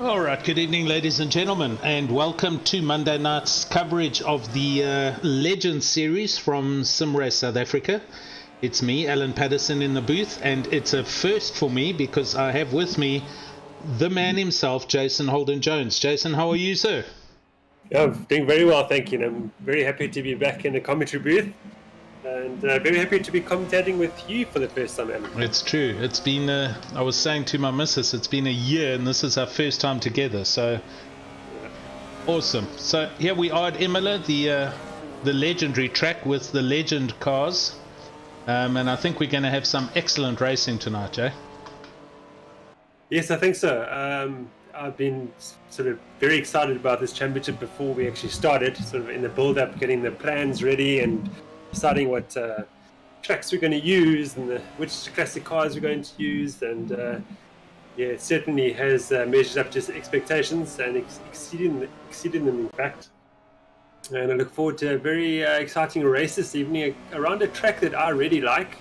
All right, good evening, ladies and gentlemen, and welcome to Monday night's coverage of the Legends series from SimRace South Africa. It's me, Alan Patterson, in the booth, and it's a first for me because I have with me the man himself, Jason Holden Jones. Jason, how are you, sir? Yeah, I'm doing very well, thank you. And I'm very happy to be back in the commentary booth and very happy to be commentating with you for the first time, Alan. It's true. It's been, I was saying to my missus, it's been a year and this is our first time together, so awesome. So here we are at Imola, the legendary track with the legend cars. And I think we're going to have some excellent racing tonight, Jay. Yes, I think so. I've been sort of very excited about this championship before we actually started, sort of in the build-up, getting the plans ready and deciding what tracks we're going to use and which classic cars we're going to use. And yeah, it certainly has measured up to expectations and exceeding them, in fact. And I look forward to a very exciting race this evening around a track that I really like.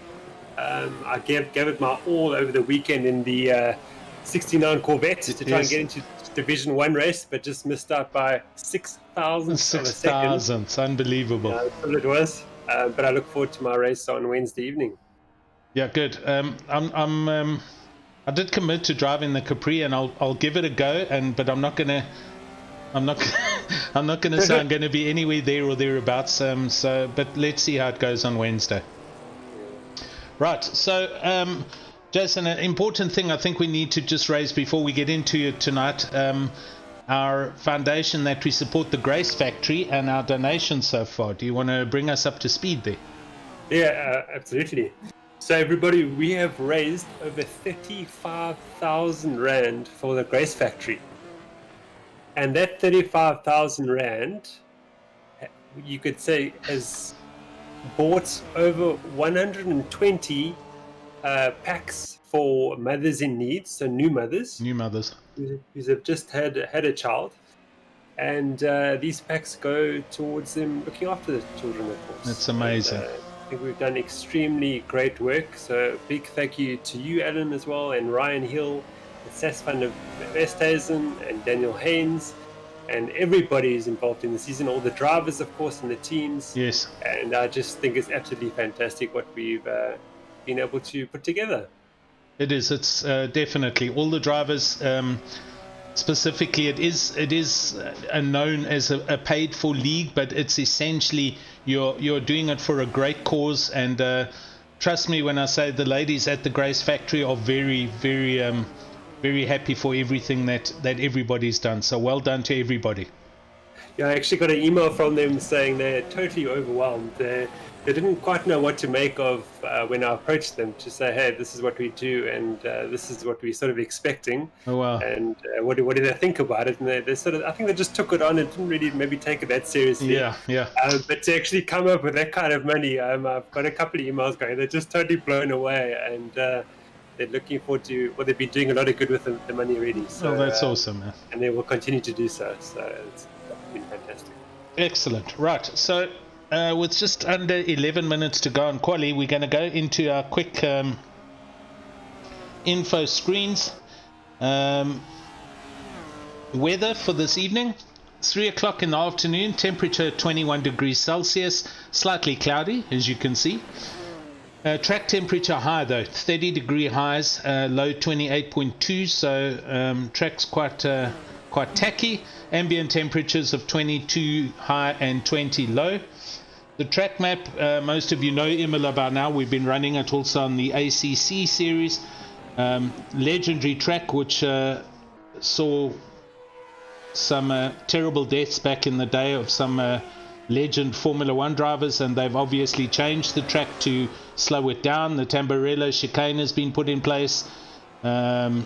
I gave it my all over the weekend in the 69 Corvette to try and get into Division 1 race, but just missed out by 6,000ths of a second. 6,000, unbelievable. That's all it was. But I look forward to my race on Wednesday evening. Yeah, good. I did commit to driving the Capri, and I'll give it a go. But I'm not gonna say I'm gonna be anywhere there or thereabouts. But let's see how it goes on Wednesday. Right. So, Jason, an important thing I think we need to just raise before we get into it tonight. Our foundation that we support the Grace Factory and our donations so far. Do you want to bring us up to speed there? Yeah, absolutely. So everybody, we have raised over 35,000 Rand for the Grace Factory. And that 35,000 Rand, you could say, has bought over 120 packs for mothers in need, so new mothers who have just had a child, and these packs go towards them looking after the children, of course. That's amazing. And, I think we've done extremely great work, so big thank you to you, Alan, as well, and Ryan Hill, Sas van der Westhuizen, and Daniel Haynes, and everybody is involved in the season, all the drivers, of course, and the teams. Yes. And I just think it's absolutely fantastic what we've been able to put together. It is. It's definitely all the drivers. Specifically, it is known as a paid for league, but it's essentially you're doing it for a great cause. And trust me when I say the ladies at the Grace Factory are very, very, very happy for everything that everybody's done. So well done to everybody. Yeah, I actually got an email from them saying they're totally overwhelmed. They didn't quite know what to make of when I approached them to say, hey, this is what we do and this is what we're sort of expecting. Oh, wow. And what do they think about it? And they sort of, I think they just took it on and didn't really maybe take it that seriously. Yeah. But to actually come up with that kind of money, I've got a couple of emails going. They're just totally blown away, and they're looking forward to, well, they've been doing a lot of good with the money already. So, that's awesome, man. And they will continue to do so. So it's been fantastic. Excellent. Right. So with just under 11 minutes to go on quali, we're going to go into our quick info screens. Weather for this evening, 3 o'clock in the afternoon, temperature 21 degrees Celsius, slightly cloudy as you can see. Track temperature high though, 30 degree highs, low 28.2, so track's quite tacky. Ambient temperatures of 22 high and 20 low. The track map, most of you know Imola by now. We've been running it also on the ACC series. Legendary track which saw some terrible deaths back in the day of some legend Formula 1 drivers, and they've obviously changed the track to slow it down. The Tamburello chicane has been put in place, but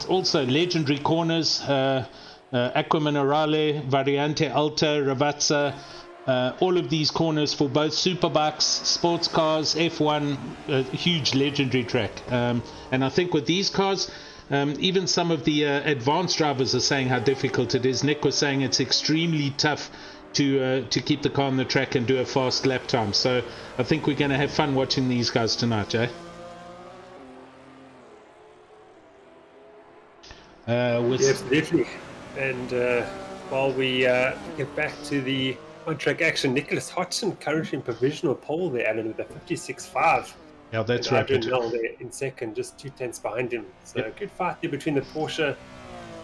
also legendary corners, Acqua Minerale, Variante Alta, Ravazza, all of these corners for both superbikes, sports cars, F1, a huge legendary track. And I think with these cars, even some of the advanced drivers are saying how difficult it is. Nick was saying it's extremely tough to keep the car on the track and do a fast lap time. So I think we're going to have fun watching these guys tonight, Jay. Yes, definitely. And while we get back to the on-track action, Nicholas Hodgson currently in provisional pole there, Alan, with a 56.5. Yeah, that's And Adrian rapid. Nell there in second, just 2 tenths behind him. So Yep. good fight there between the Porsche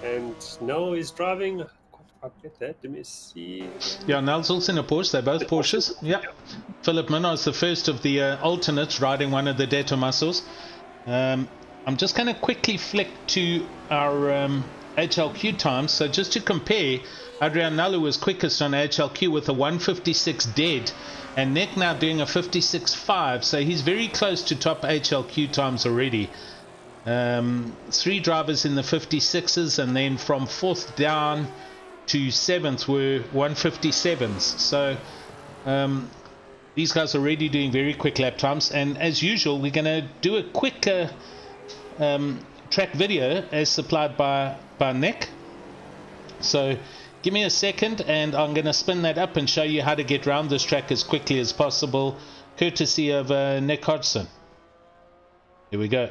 and Nell is driving. I can't quite get that. Let me see. Yeah, Nels also in a Porsche. They're both The Porsche. Porsches. Yep. Philip Minnar is the first of the alternates riding one of the Detto Muscles. I'm just going to quickly flick to our HLQ times. So just to compare, Adrian Nell was quickest on HLQ with a 156 dead, and Nick now doing a 56.5. So he's very close to top HLQ times already. 3 drivers in the 56s, and then from 4th down to 7th were 157s. So these guys are already doing very quick lap times, and as usual we're going to do a quick track video as supplied by Nick. So give me a second and I'm going to spin that up and show you how to get around this track as quickly as possible, courtesy of Nick Hodgson. Here we go.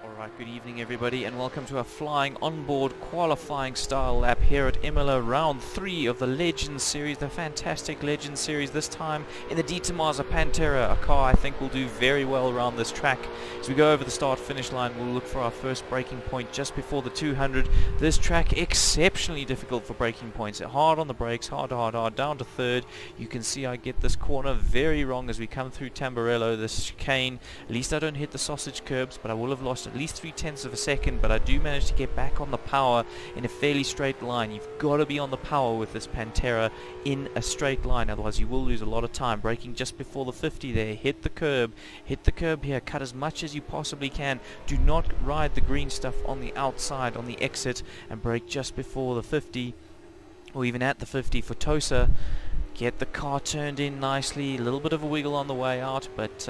Alright, good evening everybody, and welcome to a flying onboard qualifying style lap here at Imola, round 3 of the Legends series, the fantastic Legends series, this time in the Ditamaza Pantera, a car I think will do very well around this track. As we go over the start finish line, we'll look for our first braking point just before the 200. This track exceptionally difficult for braking points, hard on the brakes, hard, down to 3rd. You can see I get this corner very wrong as we come through Tamburello, this chicane. At least I don't hit the sausage curbs, but I will have lost at least 3/10 of a second, but I do manage to get back on the power in a fairly straight line. You've got to be on the power with this Pantera in a straight line, otherwise you will lose a lot of time. Braking just before the 50 there, hit the curb here, cut as much as you possibly can. Do not ride the green stuff on the outside, on the exit, and brake just before the 50, or even at the 50 for Tosa. Get the car turned in nicely, a little bit of a wiggle on the way out, but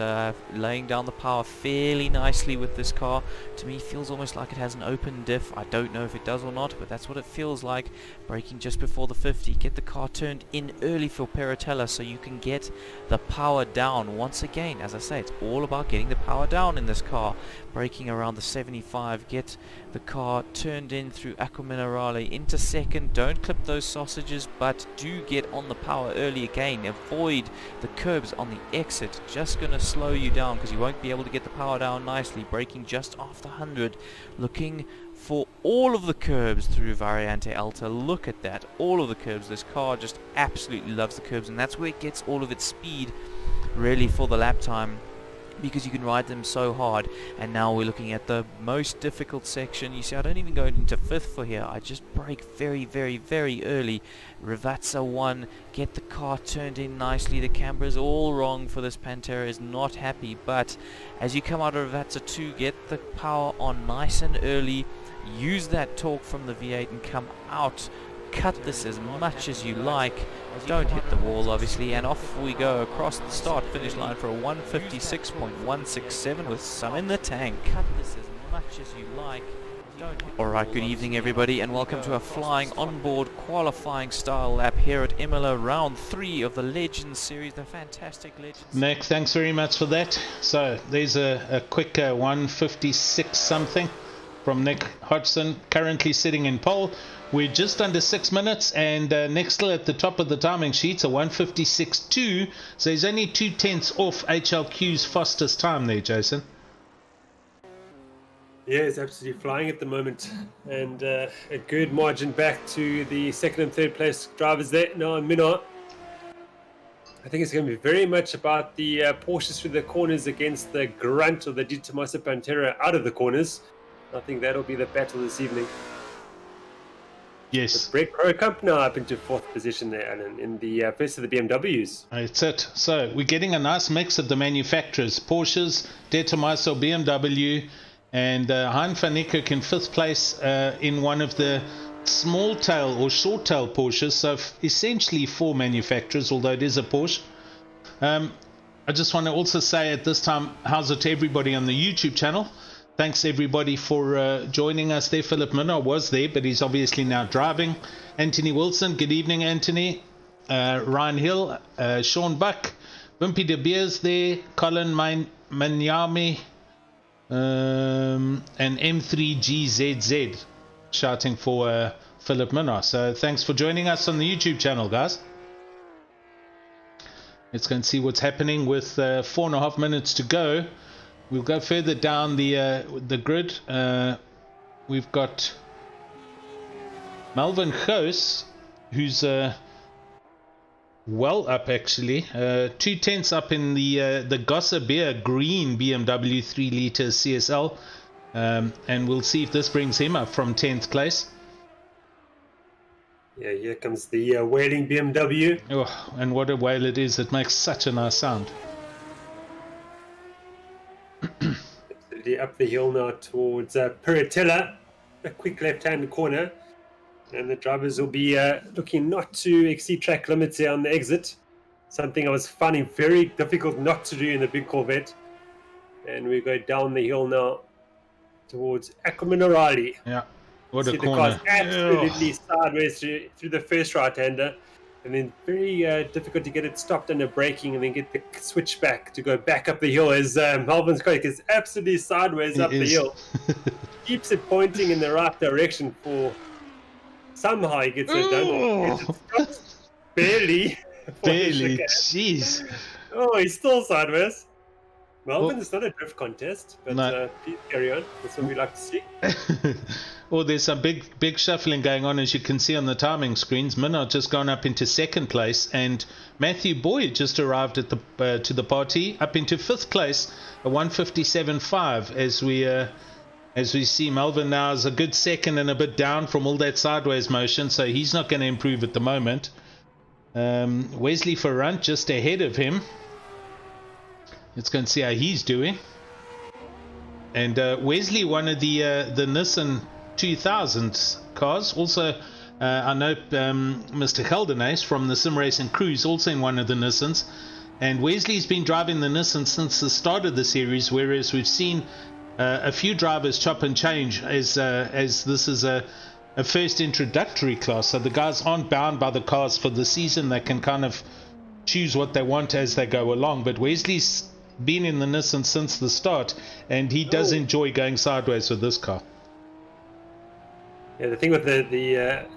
laying down the power fairly nicely with this car. To me feels almost like it has an open diff. I don't know if it does or not, but that's what it feels like. Braking just before the 50, get the car turned in early for Peratella so you can get the power down. Once again, as I say, it's all about getting the power down in this car. Braking around the 75, get the car turned in through Acqua Minerale into second. Don't clip those sausages, but do get on the power early again. Avoid the curbs on the exit, just going to slow you down because you won't be able to get the power down nicely. Braking just after 100, looking for all of the curbs through Variante Alta. Look at that, all of the curbs. This car just absolutely loves the curbs, and that's where it gets all of its speed really for the lap time, because you can ride them so hard. And now we're looking at the most difficult section. You see, I don't even go into 5th for here. I just brake very, very, very early. Rivazza 1, get the car turned in nicely. The camber is all wrong for this Pantera, is not happy. But as you come out of Rivazza 2, get the power on nice and early. Use that torque from the V8 and come out. Cut this as much as you like. Don't hit the wall, obviously, and off we go across the start finish line for a 156.167 with some in the tank. Cut this as much as you like. Alright, good evening everybody, and welcome to a flying onboard qualifying style lap here at Imola, round 3 of the Legends series, the fantastic Legends. Nick, thanks very much for that. So there's a quick 156 something from Nick Hodgson, currently sitting in pole. We're just under 6 minutes, and Nick's still at the top of the timing sheet, a 156.2, so he's only 2/10 off HLQ's fastest time there, Jason. Yeah, it's absolutely flying at the moment, and a good margin back to the 2nd and 3rd place drivers there. No, Minnar. I think it's going to be very much about the Porsches through the corners against the grunt of the Ditamaza Pantera out of the corners. I think that'll be the battle this evening. Yes. The Break Pro Cup now up into 4th position there, Alan, in the first of the BMWs. That's it. So we're getting a nice mix of the manufacturers: Porsches, Detamazo, BMW, and Hein van Niekerk in 5th place in one of the small tail or short tail Porsches. So essentially 4 manufacturers, although it is a Porsche. I just want to also say at this time, how's it to everybody on the YouTube channel? Thanks everybody for joining us there. Philip Minnar was there, but he's obviously now driving. Anthony Wilson, good evening, Anthony. Ryan Hill, Sean Buck, Wimpy De Beers there, Colin Manyami, and M3GZZ. shouting for Philip Minnar. So thanks for joining us on the YouTube channel, guys. Let's go and see what's happening with 4.5 minutes to go. We'll go further down the grid. We've got Melvin Goos, who's well up actually. 2/10 up in the Gossabeer green BMW 3-litre CSL. And we'll see if this brings him up from 10th place. Yeah, here comes the wailing BMW. Oh, and what a wail it is. It makes such a nice sound. Absolutely up the hill now towards Piratella, a quick left-hand corner. And the drivers will be looking not to exceed track limits here on the exit. Something I was finding very difficult not to do in the big Corvette. And we go down the hill now towards Aquaminerali. Yeah, what a See corner. the car's absolutely sideways through the first right-hander. And then very difficult to get it stopped under braking and then get the switch back to go back up the hill as Melvin's car is absolutely sideways up the hill. Keeps it pointing in the right direction for... Somehow he gets it done. It barely. Barely, jeez. Oh, he's still sideways. Melvin, it's not a drift contest, but no. Please carry on. That's what we like to see. Well, there's some big shuffling going on, as you can see on the timing screens. Minnar just gone up into 2nd place, and Matthew Boyd just arrived at to the party up into 5th place, a 157.5 as we see. Melvin now is a good 2nd and a bit down from all that sideways motion, so he's not going to improve at the moment. Wesley Ferrant just ahead of him. Let's go and see how he's doing. And Wesley, one of the Nissan 2000 cars. Also, I know Mr. Geldernaes from the Sim Racing Crew is also in one of the Nissans. And Wesley's been driving the Nissan since the start of the series, whereas we've seen a few drivers chop and change as this is a first introductory class. So the guys aren't bound by the cars for the season. They can kind of choose what they want as they go along. But Wesley's been in the Nissan since the start, and he does enjoy going sideways with this car. Yeah, the thing with the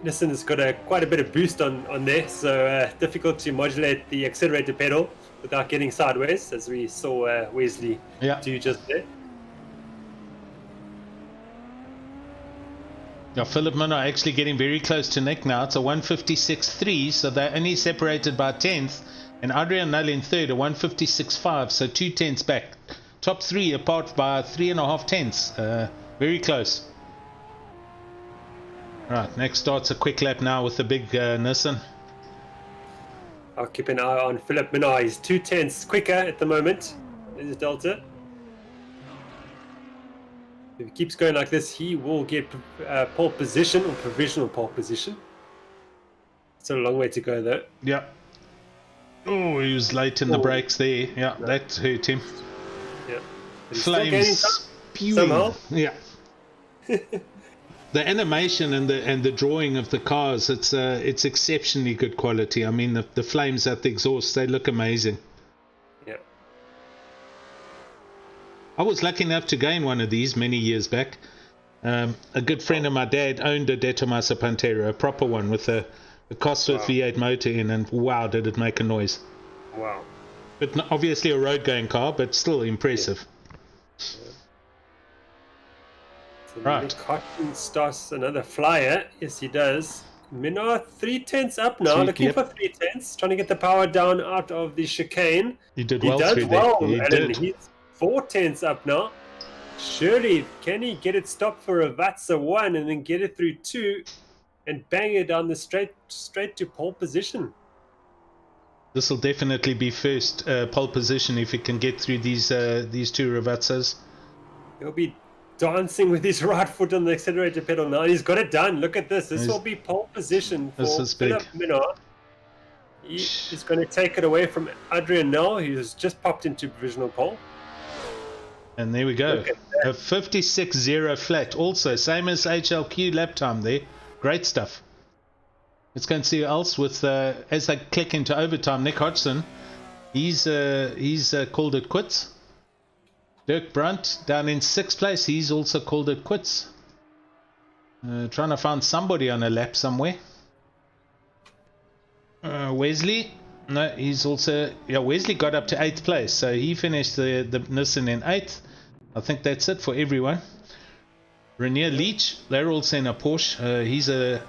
Nissan has got quite a bit of boost on there, so difficult to modulate the accelerator pedal without getting sideways, as we saw Wesley do just there. Yeah, Philip Minnar actually getting very close to Nick now. It's a 156.3, so they're only separated by 10th. And Adrian Null in 3rd, a 156.5, so 2 tenths back. Top 3 apart by 3.5 tenths. Very close. Right, next starts a quick lap now with the big Nissan. I'll keep an eye on Philip Minnar. He's 2 tenths quicker at the moment. There's a delta. If he keeps going like this, he will get pole position or provisional pole position. Still a long way to go though. Yeah. Oh, he was late in the brakes there. Yeah, that hurt him. Yeah. Flames spewing. Somehow. Yeah. The animation and the drawing of the cars, it's exceptionally good quality. I mean, the flames at the exhaust, they look amazing. Yeah. I was lucky enough to gain one of these many years back. A good friend of my dad owned a De Tommaso Pantera, a proper one with a Cosworth V8 motor in, and wow, did it make a noise. Wow. But obviously a road-going car, but still impressive. Yeah. So Right. Cotton starts another flyer. Yes, he does. Minnar 3 tenths up now, looking for 3 tenths, trying to get the power down out of the chicane. He did He well does through well, there. He Alan. did. He's 4 tenths up now. Surely, can he get it stopped for a Vatsa 1 and then get it through 2 and bang it down the straight to pole position? This will definitely be first pole position if he can get through these two Ravazzas. He'll be dancing with his right foot on the accelerator pedal now. He's got it done. Look at this. This will be pole position for Philip Minnar. He is going to take it away from Adrian Null, who's just popped into provisional pole. And there we go. A 56.0 flat. Also, same as HLQ lap time there. Great stuff. Let's go and see who else with, as they click into overtime, Nick Hodgson. He's called it quits. Dirk Brunt down in 6th place. He's also called it quits. Trying to find somebody on a lap somewhere. Wesley. No, he's also... Yeah, Wesley got up to 8th place. So he finished the Nissan in 8th. I think that's it for everyone. Rainier Leach, they're also in a Porsche.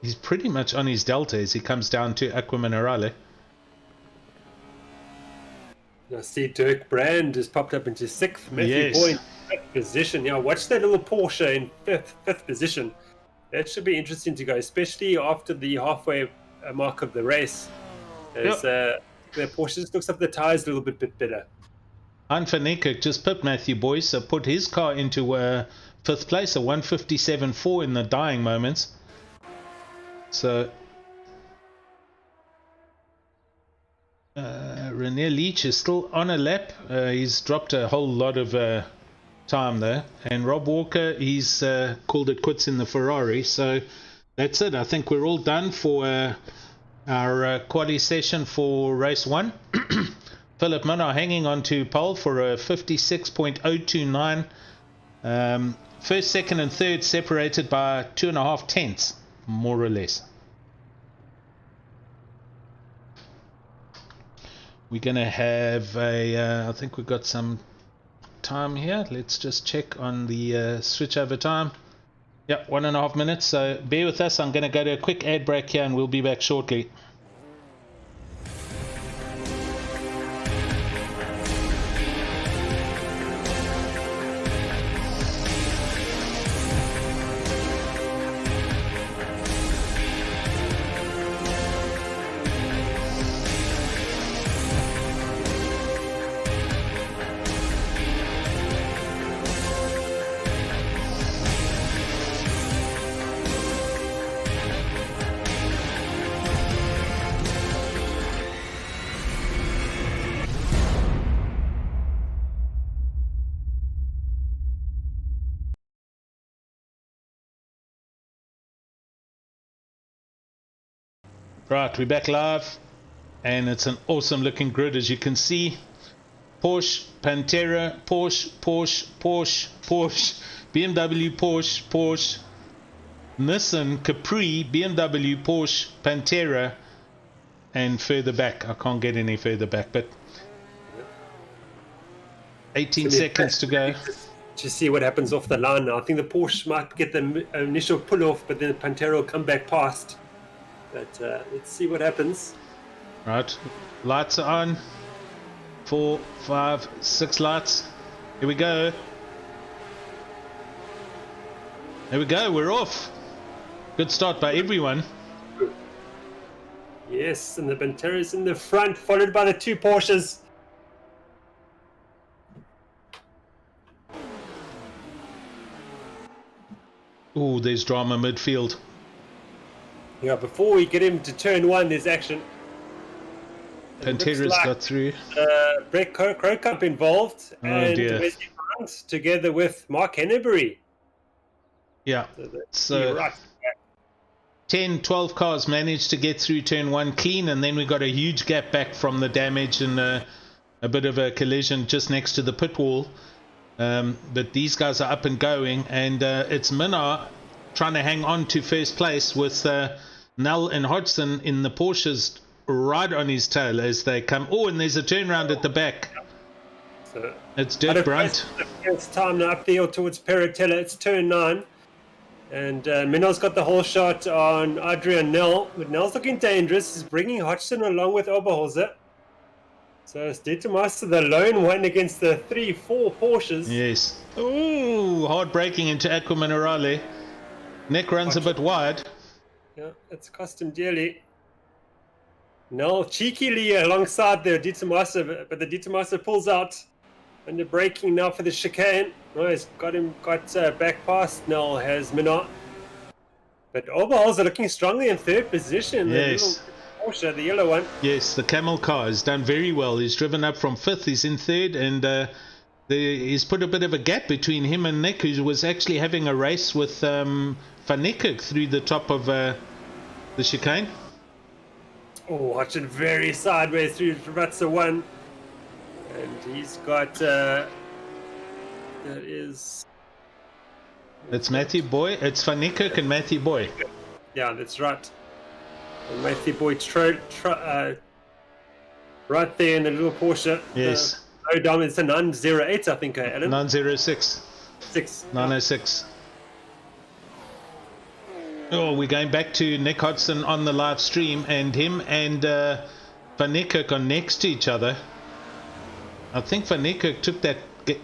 He's pretty much on his Delta as he comes down to Aqua Minerale. I see Dirk Brand has popped up into 6th. Matthew Yes. Boyd, 5th position. Yeah, watch that little Porsche in fifth position. That should be interesting to go, especially after the halfway mark of the race. As the Porsche just looks like the tires a little bit better. Van Niekerk just put Matthew Boyd, so put his car into 5th place, a 157.4 in the dying moments. So Rainier Leach is still on a lap. He's dropped a whole lot of time there. And Rob Walker, he's called it quits in the Ferrari. So that's it. I think we're all done for our quali session for race 1. Philip Minnaar hanging on to pole for a 56.029. First, second and third separated by 2.5 tenths, more or less. We're going to have I think we've got some time here. Let's just check on the switch over time. Yep, 1.5 minutes. So bear with us. I'm going to go to a quick ad break here and we'll be back shortly. Right, we're back live, and it's an awesome looking grid as you can see. Porsche, Pantera, Porsche, Porsche, Porsche, Porsche, BMW, Porsche, Porsche, Nissan, Capri, BMW, Porsche, Pantera, and further back. I can't get any further back, but 18 seconds to go. To see what happens off the line now. I think the Porsche might get the initial pull off, but then the Pantera will come back past. But let's see what happens. Right, lights are on. 4, 5, 6 lights. Here we go. There we go, we're off. Good start by everyone. Yes, and the Pantera's in the front, followed by the 2 Porsches. Oh, there's drama midfield. Yeah, before we get him to turn 1, there's action. Pantera's got through. Brett Crowcup involved, and dear. Wesley Grant together with Mark Henneberry. Yeah, So right. 10, 12 cars managed to get through turn 1 clean, and then we got a huge gap back from the damage and a bit of a collision just next to the pit wall. But these guys are up and going, and it's Minnaar trying to hang on to first place with Nell and Hodgson in the Porsches right on his tail as they come. Oh, and there's a turnaround at the back. So It's Dirk Brunt. It's time now up the hill towards Peratella. It's turn 9. And Minnaar's got the whole shot on Adrian Nell. But Nell's looking dangerous. He's bringing Hodgson along with Oberholzer. So it's Dietermeister, the lone one against the 3-4 Porsches. Yes. Oh, hard braking into Aqua Minerale. Neck runs a bit wide. Yeah, it's cost him dearly. Nell cheekily alongside the Dietermeister, but the Dietermeister pulls out. And they're braking now for the chicane. Oh, he's got back past Nell, has Minnaar. But Oberholzer looking strongly in 3rd position. Yes. The Porsche, the yellow one. Yes, the Camel car has done very well. He's driven up from 5th, he's in 3rd, and he's put a bit of a gap between him and Nick, who was actually having a race with Van Niekerk through the top of the chicane. Oh, watch it very sideways through Ratsa 1. And he's got, that is It's Matthew Boy. It's Van Niekerk and Matthew Boy. Yeah, that's right. And Matthew Boy right there in the little Porsche. Yes. Oh, down, it's a 908, I think, Alan. 906. 906. Oh, we're going back to Nick Hodgson on the live stream, and him and Van Niekerk are next to each other. I think Van Niekerk took that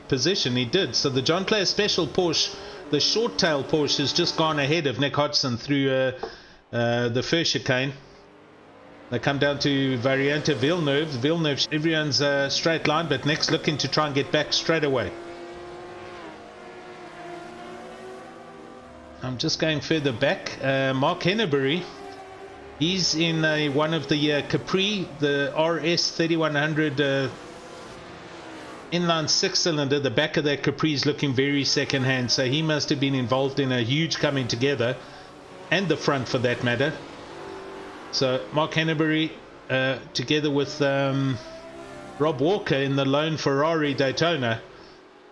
position. He did. So the John Player Special Porsche, the short tail Porsche, has just gone ahead of Nick Hodgson through the first chicane. They come down to Variante Villeneuve. Villeneuve, everyone's straight line, but Nick's looking to try and get back straight away. I'm just going further back. Mark Henneberry, he's in one of the Capri, the RS 3100 inline 6-cylinder. The back of that Capri is looking very second-hand, so he must have been involved in a huge coming together, and the front for that matter. So Mark Henneberry together with Rob Walker in the lone Ferrari Daytona,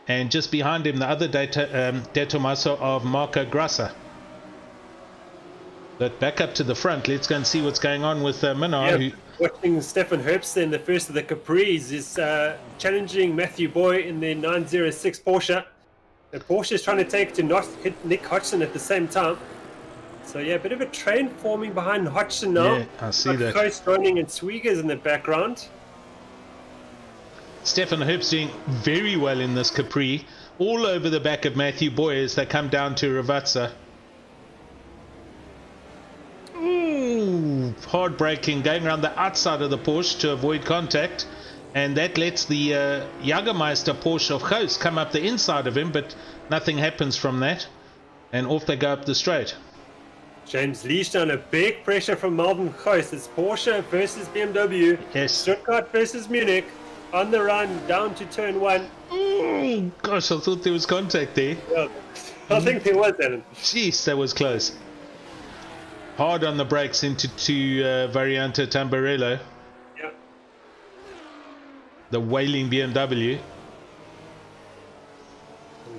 and just behind him the other De Tomaso of Marco Grassa. But back up to the front, let's go and see what's going on with Minnaar. Yeah, watching Stefan Herbst in the first of the Capris is challenging Matthew Boy in the 906 Porsche. The Porsche is trying to take to not hit Nick Hodgson at the same time. So yeah, a bit of a train forming behind Hodgson now. Yeah, I see that. Coast running and Swiegers in the background. Stefan Herbst doing very well in this Capri, all over the back of Matthew Boy as they come down to Ravazza. Ooh, hard braking, going around the outside of the Porsche to avoid contact, and that lets the Jagermeister Porsche of Ghost come up the inside of him, but nothing happens from that, and off they go up the straight. James Leach under big pressure from Melvin Ghost. It's Porsche versus BMW. Yes. Stuttgart versus Munich. On the run down to turn 1. Oh gosh, I thought there was contact there. Yeah, I think there was, Alan. Jeez, that was close. Hard on the brakes into Variante Tamburello. Yeah. The wailing BMW.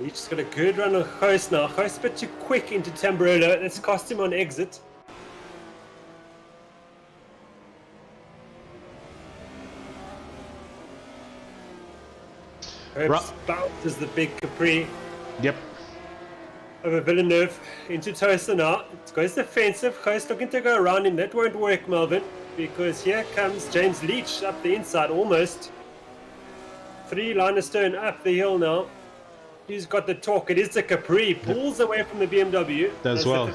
Leach's got a good run on Ghost now. Ghost a bit too quick into Tamburello. That's cost him on exit. Herbst bounces the big Capri. Yep. Over Villeneuve into Toaster now. It goes defensive. Ghost looking to go around him. That won't work, Melvin, because here comes James Leach up the inside almost. 3 liner stone up the hill now. He's got the torque. It is the Capri. Pulls away from the BMW. Does well.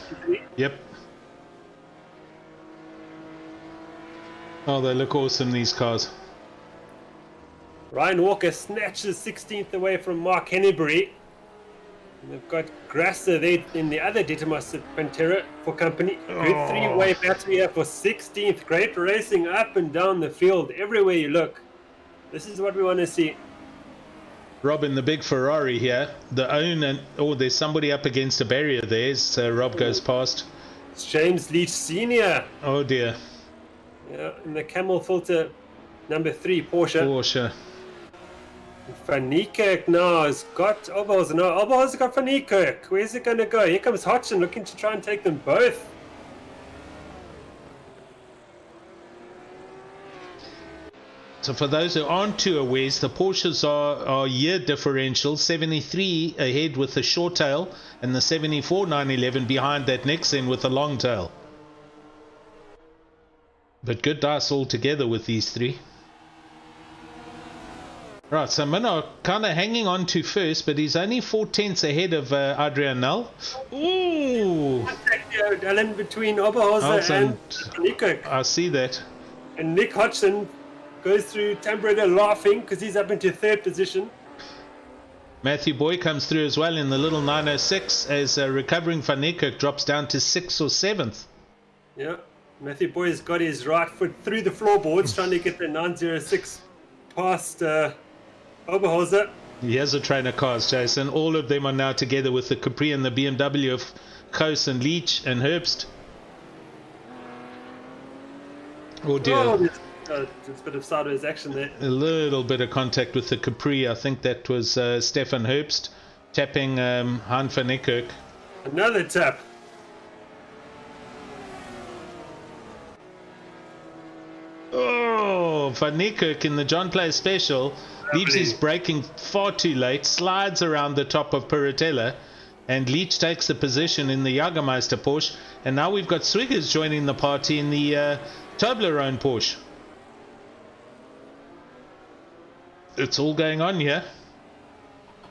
Yep. Oh, they look awesome, these cars. Ryan Walker snatches 16th away from Mark Henneberry. And they've got Grasser there in the other Ditamas Pantera for company. Good 3-way battery here for 16th. Great racing up and down the field. Everywhere you look. This is what we want to see. Rob in the big Ferrari here. The own and there's somebody up against a barrier there. So Rob goes past. It's James Leach Senior. Oh dear. Yeah, in the camel filter number 3 Porsche. Van Niekerk now has got Oberhausen. No, Oberhausen got Van Niekerk. Where's it going to go? Here comes Hodgson looking to try and take them both. So for those who aren't too aware, the Porsches are year differential. 73 ahead with the short tail, and the 74 911 behind that next in with the long tail. But good dice all together with these three. Right, so Minnaar kind of hanging on to first, but he's only 4/10 ahead of Adrian Nel. Ooh! Alan between Oberhausen and Van Niekerk. I see that. And Nick Hodgson goes through Tamburello laughing because he's up into 3rd position. Matthew Boy comes through as well in the little 906 as recovering Van Niekerk drops down to 6th or 7th. Yeah, Matthew Boy's got his right foot through the floorboards trying to get the 906 past Oberhausen. He has a train of cars, Jason. All of them are now together with the Capri and the BMW of Koos and Leach and Herbst. Oh dear. Oh, it's a bit of sideways action there. A little bit of contact with the Capri. I think that was Stefan Herbst. tapping Han van Niekerk. Another tap. Oh, van Niekerk in the John Play special leaves his braking far too late, slides around the top of Piratella, and Leach takes the position in the Jagermeister Porsche. And now we've got Swiggers joining the party in the Toblerone Porsche. It's all going on here.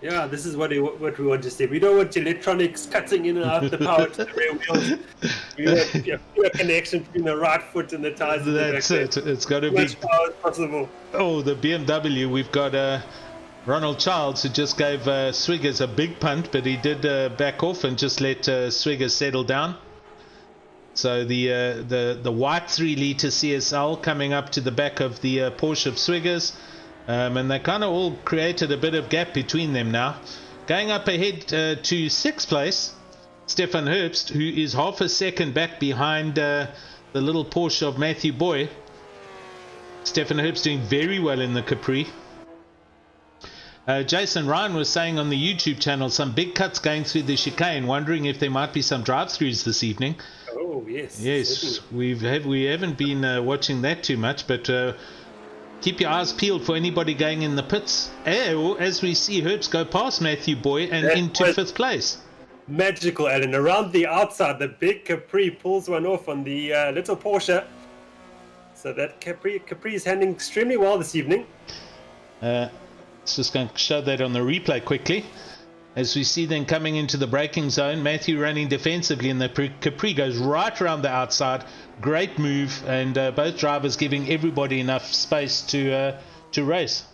Yeah, this is what we want to see. We don't want electronics cutting in and out the power to the rear wheels. We want a pure connection between the right foot and the tires. That's it. It's got to be as much power as possible. Oh, the BMW. We've got Ronald Childs, who just gave Swiggers a big punt, but he did back off and just let Swiggers settle down. So the white 3-litre CSL coming up to the back of the Porsche of Swiggers. And they kind of all created a bit of gap between them now. Going up ahead to 6th place, Stefan Herbst, who is half a second back behind the little Porsche of Matthew Boy. Stefan Herbst doing very well in the Capri. Jason Ryan was saying on the YouTube channel, some big cuts going through the chicane, wondering if there might be some drive-throughs this evening. Oh, yes. Yes, we haven't been watching that too much, but keep your eyes peeled for anybody going in the pits. As we see Herbst go past Matthew Boy and into 5th place. Magical, Alan. Around the outside, the big Capri pulls one off on the little Porsche. So that Capri is handling extremely well this evening. It's just going to show that on the replay quickly. As we see them coming into the braking zone, Matthew running defensively, and the Capri goes right around the outside. Great move, and both drivers giving everybody enough space to race.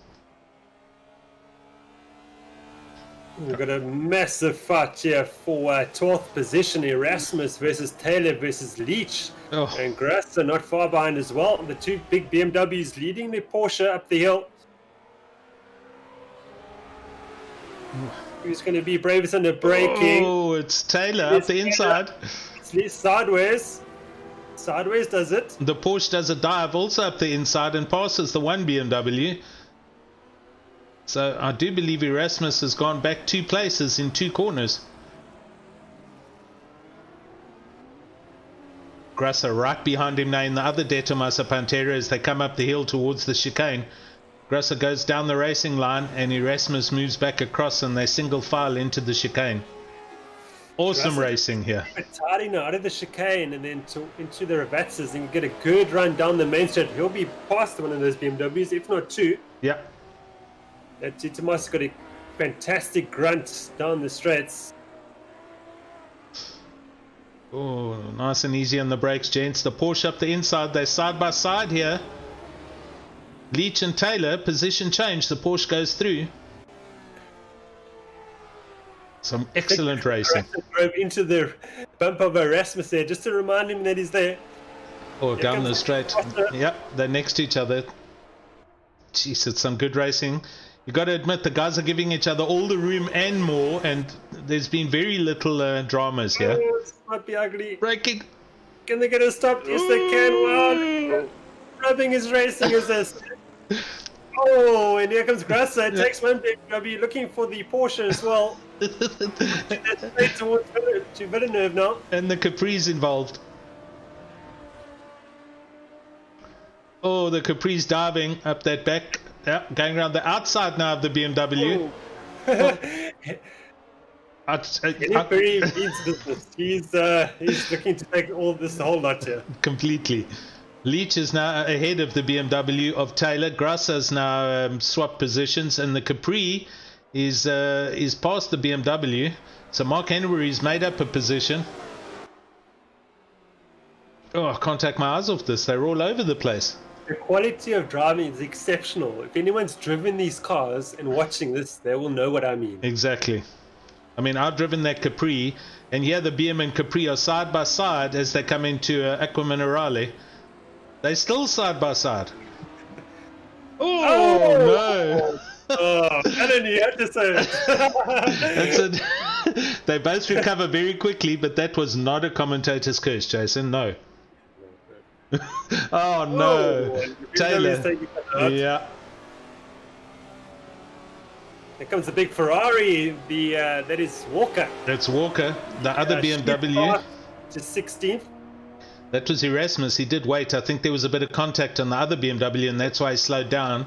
We've got a massive fight here for 12th position. Erasmus versus Taylor versus Leach. Oh. And Grasser not far behind as well. The two big BMWs leading the Porsche up the hill. Who's going to be bravest under braking? Oh, it's Taylor up the inside. It's sideways. Sideways does it. The Porsche does a dive also up the inside and passes the one BMW. So I do believe Erasmus has gone back 2 places in 2 corners. Grasser right behind him now in the other De Tomasa Pantera as they come up the hill towards the chicane. Grasser goes down the racing line and Erasmus moves back across and they single file into the chicane. Awesome Grasser racing here. Tidy now out of the chicane and then into the Ravatzes and get a good run down the main straight. He'll be past one of those BMWs, if not 2. Yeah. That De Tomasa got a fantastic grunt down the straights. Oh, nice and easy on the brakes, gents. The Porsche up the inside. They're side by side here. Leach and Taylor, position change. The Porsche goes through. Some excellent racing. Drove into the bump of Erasmus there, just to remind him that he's there. Oh, down the straight. Yep, they're next to each other. Jeez, it's some good racing. You got to admit, the guys are giving each other all the room and more, and there's been very little dramas here. Oh, this might be ugly. Braking. Can they get a stop? Yes, they can. Wow. Rubbing his racing assist. Oh, and here comes Grasser. It takes one BMW looking for the Porsche as well. That's straight towards Villeneuve now. And the Capri's involved. Oh, the Capri's diving up that back. Yeah, going around the outside now of the BMW. Very needs business. He's looking to take all this whole lot here. Completely. Leach is now ahead of the BMW of Taylor. Grasser's now swapped positions, and the Capri is past the BMW. So Mark Henry's made up a position. Oh, I can't take my eyes off this. They're all over the place. The quality of driving is exceptional. If anyone's driven these cars and watching this, they will know what I mean. Exactly. I mean, I've driven that Capri, and here the BM and Capri are side by side as they come into Aqua Minerale. They're still side by side. Oh, no. Oh, Alan, you had to say it. That's it. They both recover very quickly, but that was not a commentator's curse, Jason. No. Oh, no. Oh, Taylor. Yeah. Here comes the big Ferrari. That is Walker. That's Walker, the other BMW. Just 16th. That was Erasmus. He did wait. I think there was a bit of contact on the other BMW, and that's why he slowed down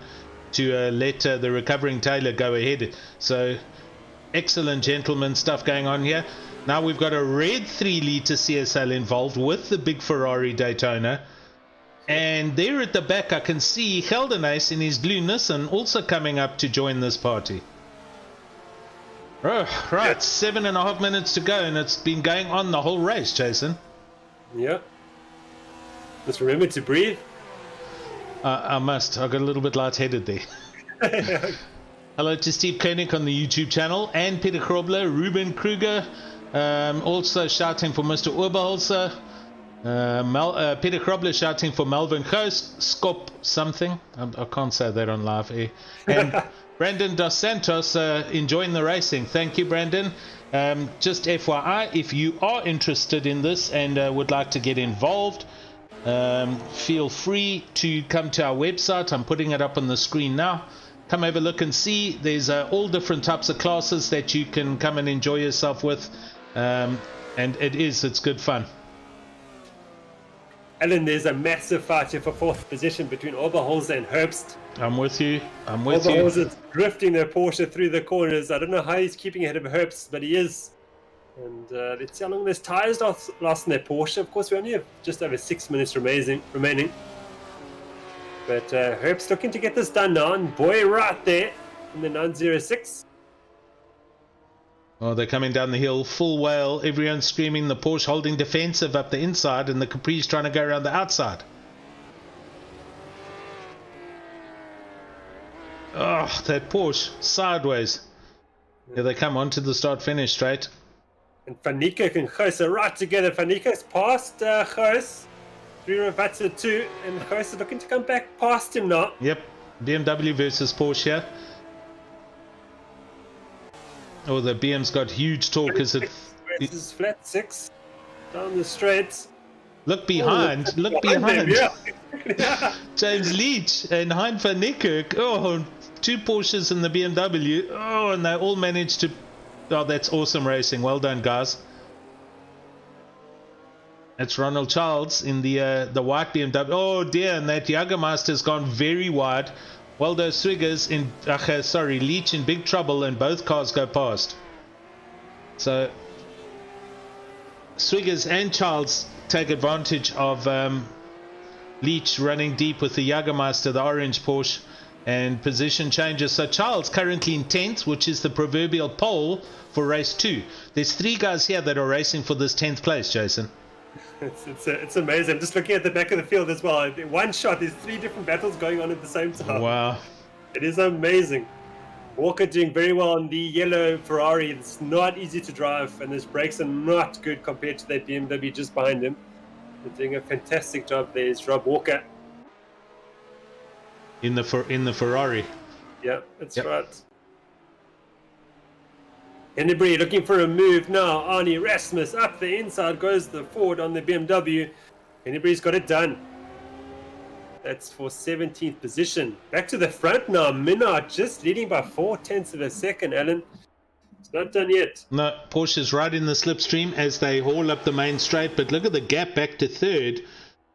to let the recovering Taylor go ahead. So excellent gentleman stuff going on here. Now we've got a red 3-litre CSL involved with the big Ferrari Daytona. And there at the back I can see Geldernace in his blue Nissan also coming up to join this party. Oh, right, 7.5 minutes to go, and it's been going on the whole race, Jason. Yeah. Just remember to breathe. I must. I got a little bit lightheaded there. Hello to Steve Koenig on the YouTube channel, and Peter Krobler, Ruben Kruger, also shouting for Mr. Oberholzer. Peter Krobler shouting for Melvin Ghost, Skop something. I can't say that on live air. And Brandon Dos Santos enjoying the racing. Thank you, Brandon. Just FYI, if you are interested in this and would like to get involved, feel free to come to our website. I'm putting it up on the screen now. Come have a look and see. There's all different types of classes that you can come and enjoy yourself with, and it's good fun. Alan, there's a massive fight here for 4th position between Oberholzer and Herbst. I'm with you. Oberholzer's drifting their Porsche through the corners. I don't know how he's keeping ahead of Herbst, but he is. And let's see how long there's tyres last in their Porsche. Of course, we only have just over 6 minutes remaining. But Herbst looking to get this done now. And boy, right there in the 906. Oh, they're coming down the hill, full whale, everyone's screaming, the Porsche holding defensive up the inside, and the Capri's trying to go around the outside. Oh, that Porsche, sideways. Here they come onto the start-finish straight. And Van Niekerk and Goos are right together. Van Niekerk's past Goos, 3 Ravatsa 2, and Goos is looking to come back past him now. Yep, BMW versus Porsche here. Oh, the BM's got huge torque. Is it? This is flat 6 down the straight. Look behind. Oh, look behind. Them, yeah. James Leach and Hein van Niekerk. Oh, 2 Porsches in the BMW. Oh, and they all managed to. Oh, that's awesome racing. Well done, guys. That's Ronald Childs in the white BMW. Oh dear, and that Jagermeister's gone very wide. Waldo Swiggers in, Leach in big trouble, and both cars go past. So Swiggers and Childs take advantage of Leach running deep with the Jagermeister, the orange Porsche, and position changes. So Childs currently in 10th, which is the proverbial pole for race 2. There's 3 guys here that are racing for this 10th place, Jason. It's amazing. I'm just looking at the back of the field as well. In one shot, there's 3 different battles going on at the same time. Wow. It is amazing. Walker doing very well on the yellow Ferrari. It's not easy to drive, and his brakes are not good compared to that BMW just behind him. They're doing a fantastic job. There's Rob Walker. In the Ferrari. Yeah, that's right. Hennebree looking for a move now. Arnie Rasmus up the inside goes the Ford on the BMW. Hennebree's got it done. That's for 17th position. Back to the front now. Minard just leading by 0.4 of a second, Alan. It's not done yet. No, Porsche's right in the slipstream as they haul up the main straight, but look at the gap back to 3rd.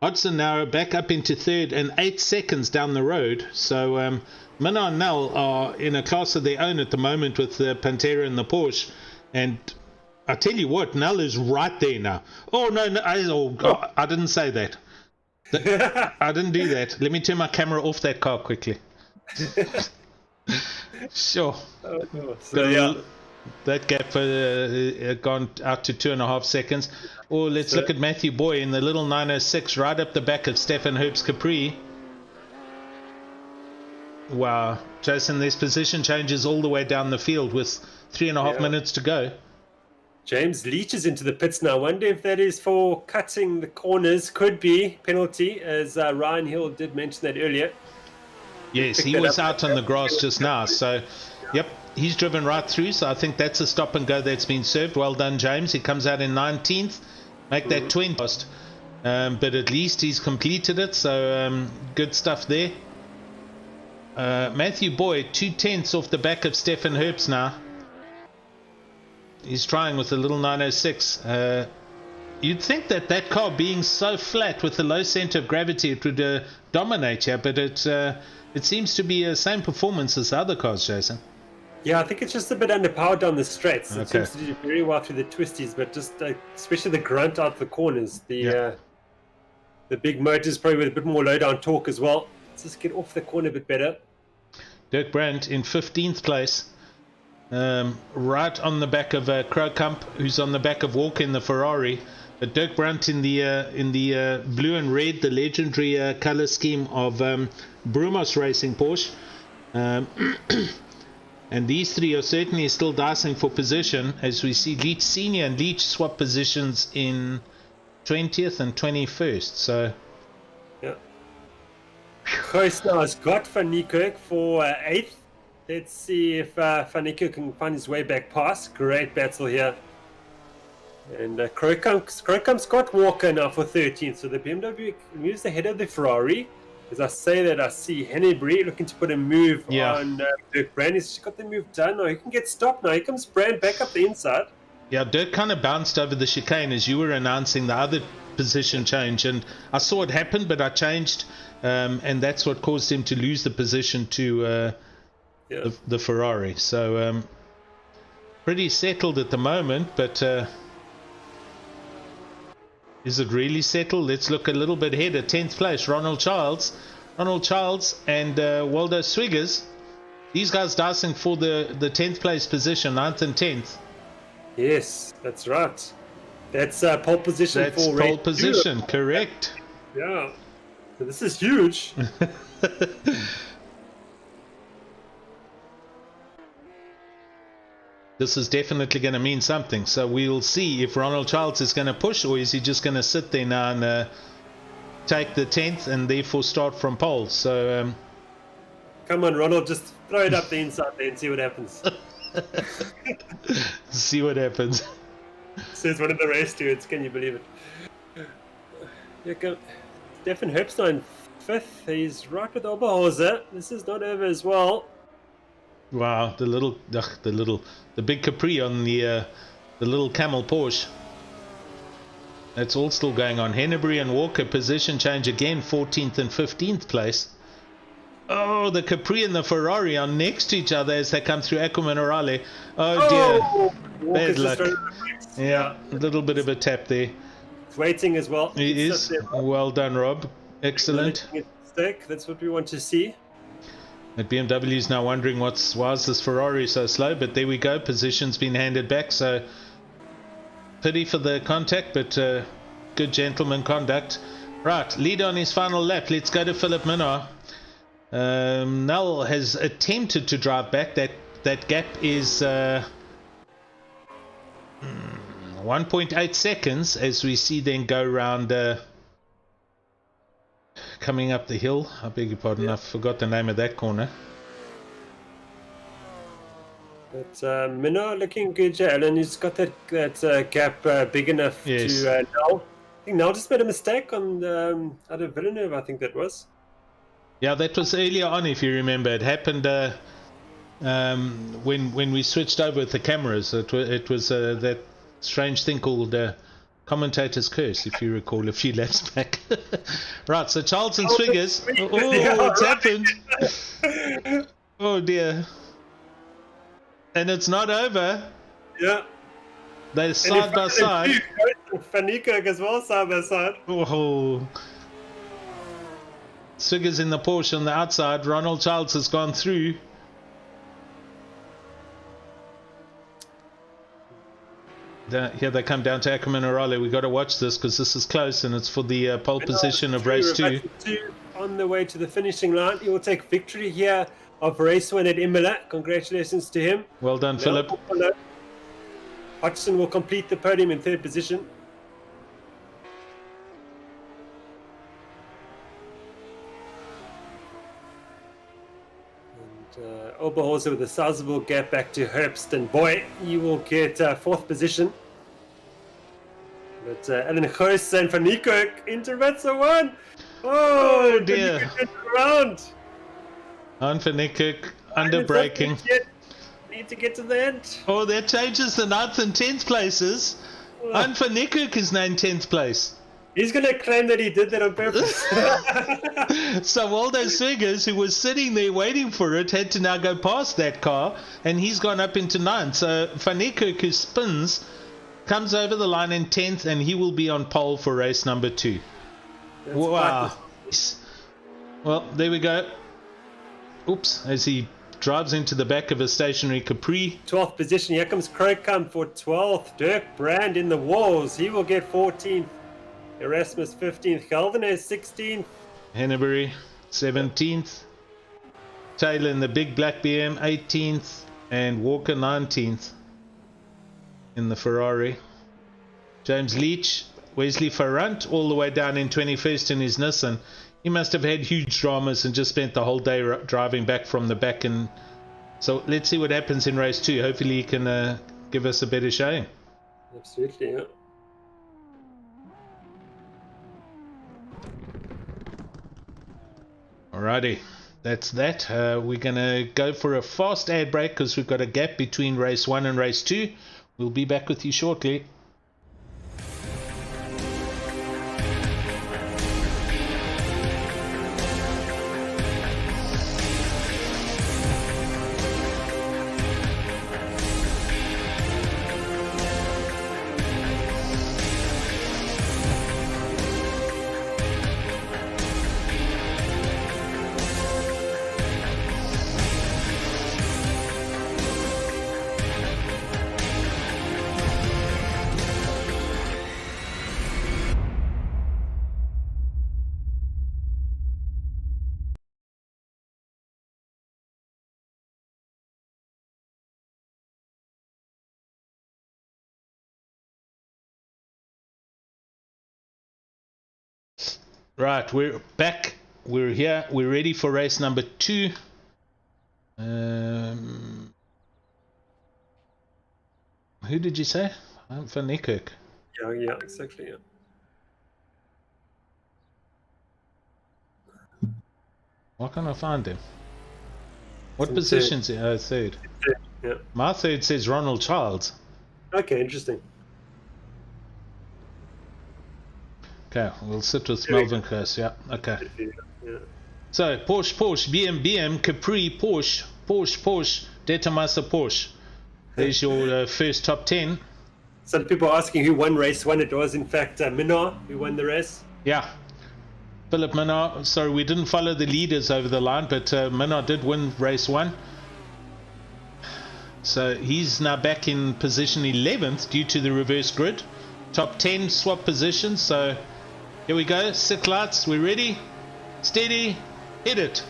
Hodgson now back up into 3rd and 8 seconds down the road. So Minard and Nell are in a class of their own at the moment with the Pantera and the Porsche. And I tell you what, Nell is right there now. Oh, no, I didn't say that. I didn't do that. Let me turn my camera off that car quickly. Sure. That gap gone out to 2.5 seconds. Oh, let's look at Matthew Boy in the little 906 right up the back of Stefan Herbst Capri. Wow. Jason, there's position changes all the way down the field with 3.5 minutes to go. James Leach is into the pits now. I wonder if that is for cutting the corners. Could be penalty, as Ryan Hill did mention that earlier. Yes, he was out on the grass just now. So, yep, he's driven right through. So I think that's a stop and go that's been served. Well done, James. He comes out in 19th. Make that 20th. But at least he's completed it. So good stuff there. Matthew Boyd 2/10 off the back of Stefan Herbst now. He's trying with a little 906. You'd think that that car being so flat with the low center of gravity, it would dominate here, but it seems to be the same performance as the other cars, Jason. Yeah, I think it's just a bit underpowered down the straights. It Okay. seems to do very well through the twisties, but just especially the grunt out the corners. The big motors probably with a bit more low down torque as well. Let's just get off the corner a bit better. Dirk Brandt in 15th place, right on the back of Krokkamp, who's on the back of Walker in the Ferrari. But Dirk Brandt in the blue and red, the legendary color scheme of Brumos Racing Porsche. And these three are certainly still dicing for position, as we see Leach Senior and Leach swap positions in 20th and 21st. So yeah, Gijs now has got Van Niekerk for 8th. Let's see if Van Niekerk can find his way back past. Great battle here. And Krokkamp's got Walker now for 13th. So the BMW moves ahead of the Ferrari. As I say that, I see Hennebury looking to put a move on Dirk Brandt. He's got the move done. Now he can get stopped now. Here comes Brandt back up the inside. Yeah, Dirk kind of bounced over the chicane as you were announcing the other position change. And I saw it happen, but I changed. And that's what caused him to lose the position to the Ferrari. So pretty settled at the moment, but is it really settled? Let's look a little bit ahead at 10th place. Ronald Childs and Waldo Swiggers. These guys dicing for the 10th place position, 9th and 10th. Yes, that's right. That's pole position. That's for pole position, correct. Yeah. So this is huge. This is definitely going to mean something. So we'll see if Ronald Childs is going to push, or is he just going to sit there now and take the 10th and therefore start from pole. So come on, Ronald, just throw it up the inside there and see what happens. See what happens. Says one of the race stewards. Can you believe it? Here comes Stefan Herbst in 5th. He's right with Oberhauser. This is not over as well. Wow, the big Capri on the little Camel Porsche. That's all still going on. Hennebury and Walker position change again, 14th and 15th place. Oh, the Capri and the Ferrari are next to each other as they come through Ackerman Orale. Oh dear, bad luck. Yeah, a little bit of a tap there. It's waiting as well. He is. Well done, Rob. Excellent. That's what we want to see. But BMW is now wondering why is this Ferrari so slow, but there we go, position's been handed back, so pity for the contact, but good gentleman conduct. Right, lead on his final lap. Let's go to Philip Minnar. Null has attempted to drive back. That gap is 1.8 seconds as we see them go round coming up the hill. I beg your pardon, I forgot the name of that corner. But Minnar looking good, Alan. He's got that gap big enough to Null. I think Null just made a mistake on out of Villeneuve, I think that was. Yeah, that was earlier on, if you remember. It happened when we switched over with the cameras. It was that strange thing called commentator's curse, if you recall, a few laps back. Right, so Charles and Swiggers. Oh, what's happened? Oh dear. And it's not over. Yeah. They're side by side. Van Niekerk as well, side by side. Oh. Swiggers in the Porsche on the outside. Ronald Childs has gone through. Here they come down to Ackerman Orale. We've got to watch this because this is close and it's for the pole position of race 2. On the way to the finishing line. He will take victory here of race 1 at Imola. Congratulations to him. Well done, Philip. Hodgson will complete the podium in 3rd position. Oberhauser with a sizable gap back to Herbst, and boy, you will get 4th position. But Alan Gijs and Van Niekerk into Metzer 1. Oh dear. Around. On for Nickirk, under It's not braking. finished yet. Need to get to the end. Oh, that changes the 9th and 10th places. On for Nickirk is now in 10th place. He's going to claim that he did that on purpose. So Waldo Swingers, who was sitting there waiting for it, had to now go past that car, and he's gone up into 9th. So Van Niekerk, who spins, comes over the line in 10th, and he will be on pole for race number 2. Wow. Well, there we go. Oops, as he drives into the back of a stationary Capri. 12th position. Here comes Crowcombe for 12th. Dirk Brand in the walls. He will get 14th. Erasmus 15th. Galvanez 16th. Hennebury 17th. Taylor in the big black BM 18th. And Walker 19th in the Ferrari. James Leach, Wesley Farrant all the way down in 21st in his Nissan. He must have had huge dramas and just spent the whole day driving back from the back. And so let's see what happens in race 2. Hopefully he can give us a better showing. Absolutely, yeah. Alrighty, that's that. We're going to go for a fast ad break because we've got a gap between race 1 and race 2. We'll be back with you shortly. Right, we're back. We're here. We're ready for race number 2. Who did you say? I'm Van Niekerk. Yeah, exactly. Yeah. Why can't I find him? What position's he? Oh, third. Yeah. My third says Ronald Childs. Okay, interesting. Okay, we'll sit with Melvin Curse. Yeah, okay. Yeah. So, Porsche, BM, Capri, Porsche, Detamasa, Porsche. There's your first top 10. Some people are asking who won race 1. It was, in fact, Minnar who won the race. Yeah. Philip Minnar. Sorry, we didn't follow the leaders over the line, but Minnar did win race 1. So he's now back in position 11th due to the reverse grid. Top 10 swap positions. So here we go. Sit lights. We're ready. Steady. Hit it.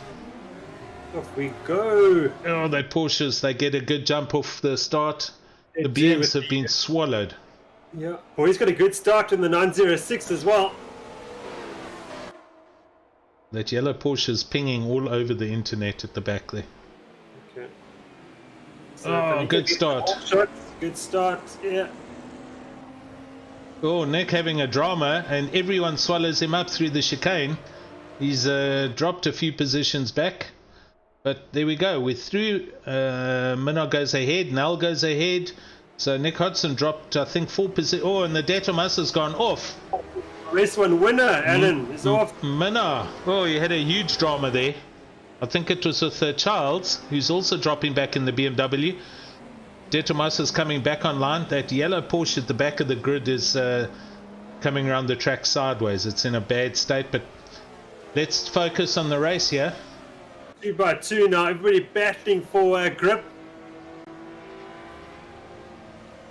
Off we go. Oh, they Porsches. They get a good jump off the start. The BMs have been swallowed. Yeah. Well, he's got a good start in the 906 as well. That yellow Porsche is pinging all over the internet at the back there. Okay. So Oh, good start. Good start, yeah. Oh, Nick having a drama, and everyone swallows him up through the chicane. He's dropped a few positions back. But there we go. We're through. Minnar goes ahead. Nell goes ahead. So Nick Hodson dropped, I think, 4 positions. Oh, and the Detomasa's gone off. Race 1 winner, Alan, is off. Minnar. Oh, he had a huge drama there. I think it was with Childs, who's also dropping back in the BMW. Detomasa's coming back online. That yellow Porsche at the back of the grid is coming around the track sideways. It's in a bad state, but let's focus on the race here. 2 by 2 now. Everybody battling for grip.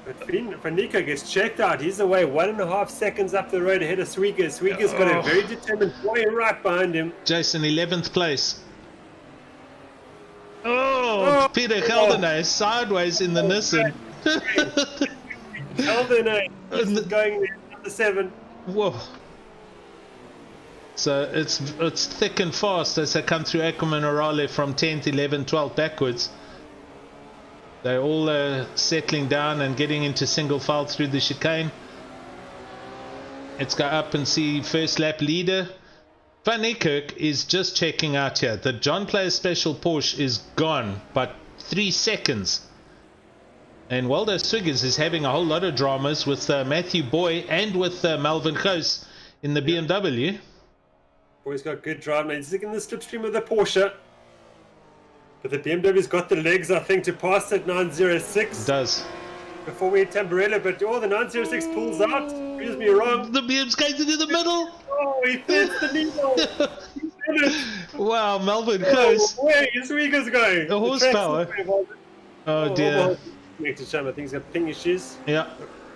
But Fanica gets checked out. He's away 1.5 seconds up the road ahead of Sweeger. Sweeger's got a very determined boy right behind him. Jason, 11th place. Oh, Peter Geldenhuis sideways in the Nissan. Geldenhuis is going there, number 7. Whoa. So it's thick and fast as they come through Ackerman Orale from 10th, 11th, 12th backwards. They're all settling down and getting into single file through the chicane. Let's go up and see first lap leader. Van Niekerk is just checking out here. The John Player Special Porsche is gone, but 3 seconds. And Waldo Swiggers is having a whole lot of dramas with Matthew Boy and with Melvin Goos in the BMW. Boy's got good drive, man. He's in the slipstream of the Porsche. But the BMW's got the legs, I think, to pass that 906. It does. Before we hit Tamburello, but the 906 pulls out. Proves me wrong. The BM's going into the middle. Oh, he fits the needle. Wow, Melvin Goos. Where is Swiggers going? The horsepower. Oh, dear. Next to Sham, I think he's got ping issues. Yeah.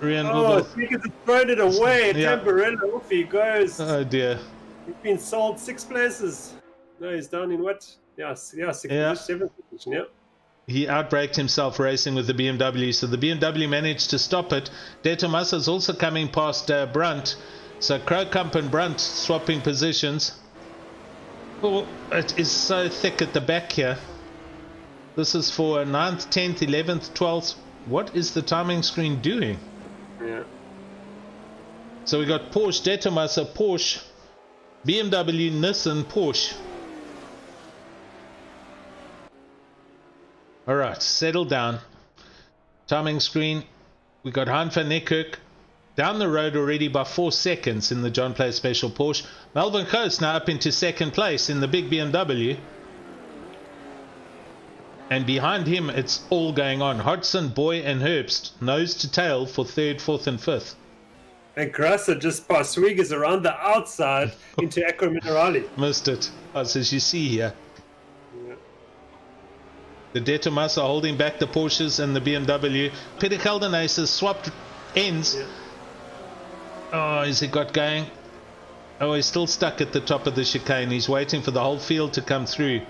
Swiggers has thrown it away. Tamburello, off he goes. Oh, dear. He's been sold 6 places. No, he's down in what? Yeah, 7th position, yeah. He outbraked himself racing with the BMW, so the BMW managed to stop it. De Tomaso is also coming past Brunt, so Krookamp and Brunt swapping positions. Oh, it is so thick at the back here. This is for 9th, 10th, 11th, 12th. What is the timing screen doing? Yeah. So we got Porsche, De Tomaso, Porsche, BMW, Nissan, Porsche. Alright, settle down. Timing screen. We got Hein van Niekerk down the road already by 4 seconds in the John Player Special Porsche. Melvin Goos now up into 2nd place in the big BMW. And behind him, it's all going on. Hodgson, Boy, and Herbst nose to tail for 3rd, 4th, and 5th. And Grasser just passed Swiggers around the outside into Acqua Minerale. Missed it, as you see here. The De Tomaso holding back the Porsches and the BMW. Peter Keldernace has swapped ends. Yeah. Oh, has he got going? Oh, he's still stuck at the top of the chicane. He's waiting for the whole field to come through.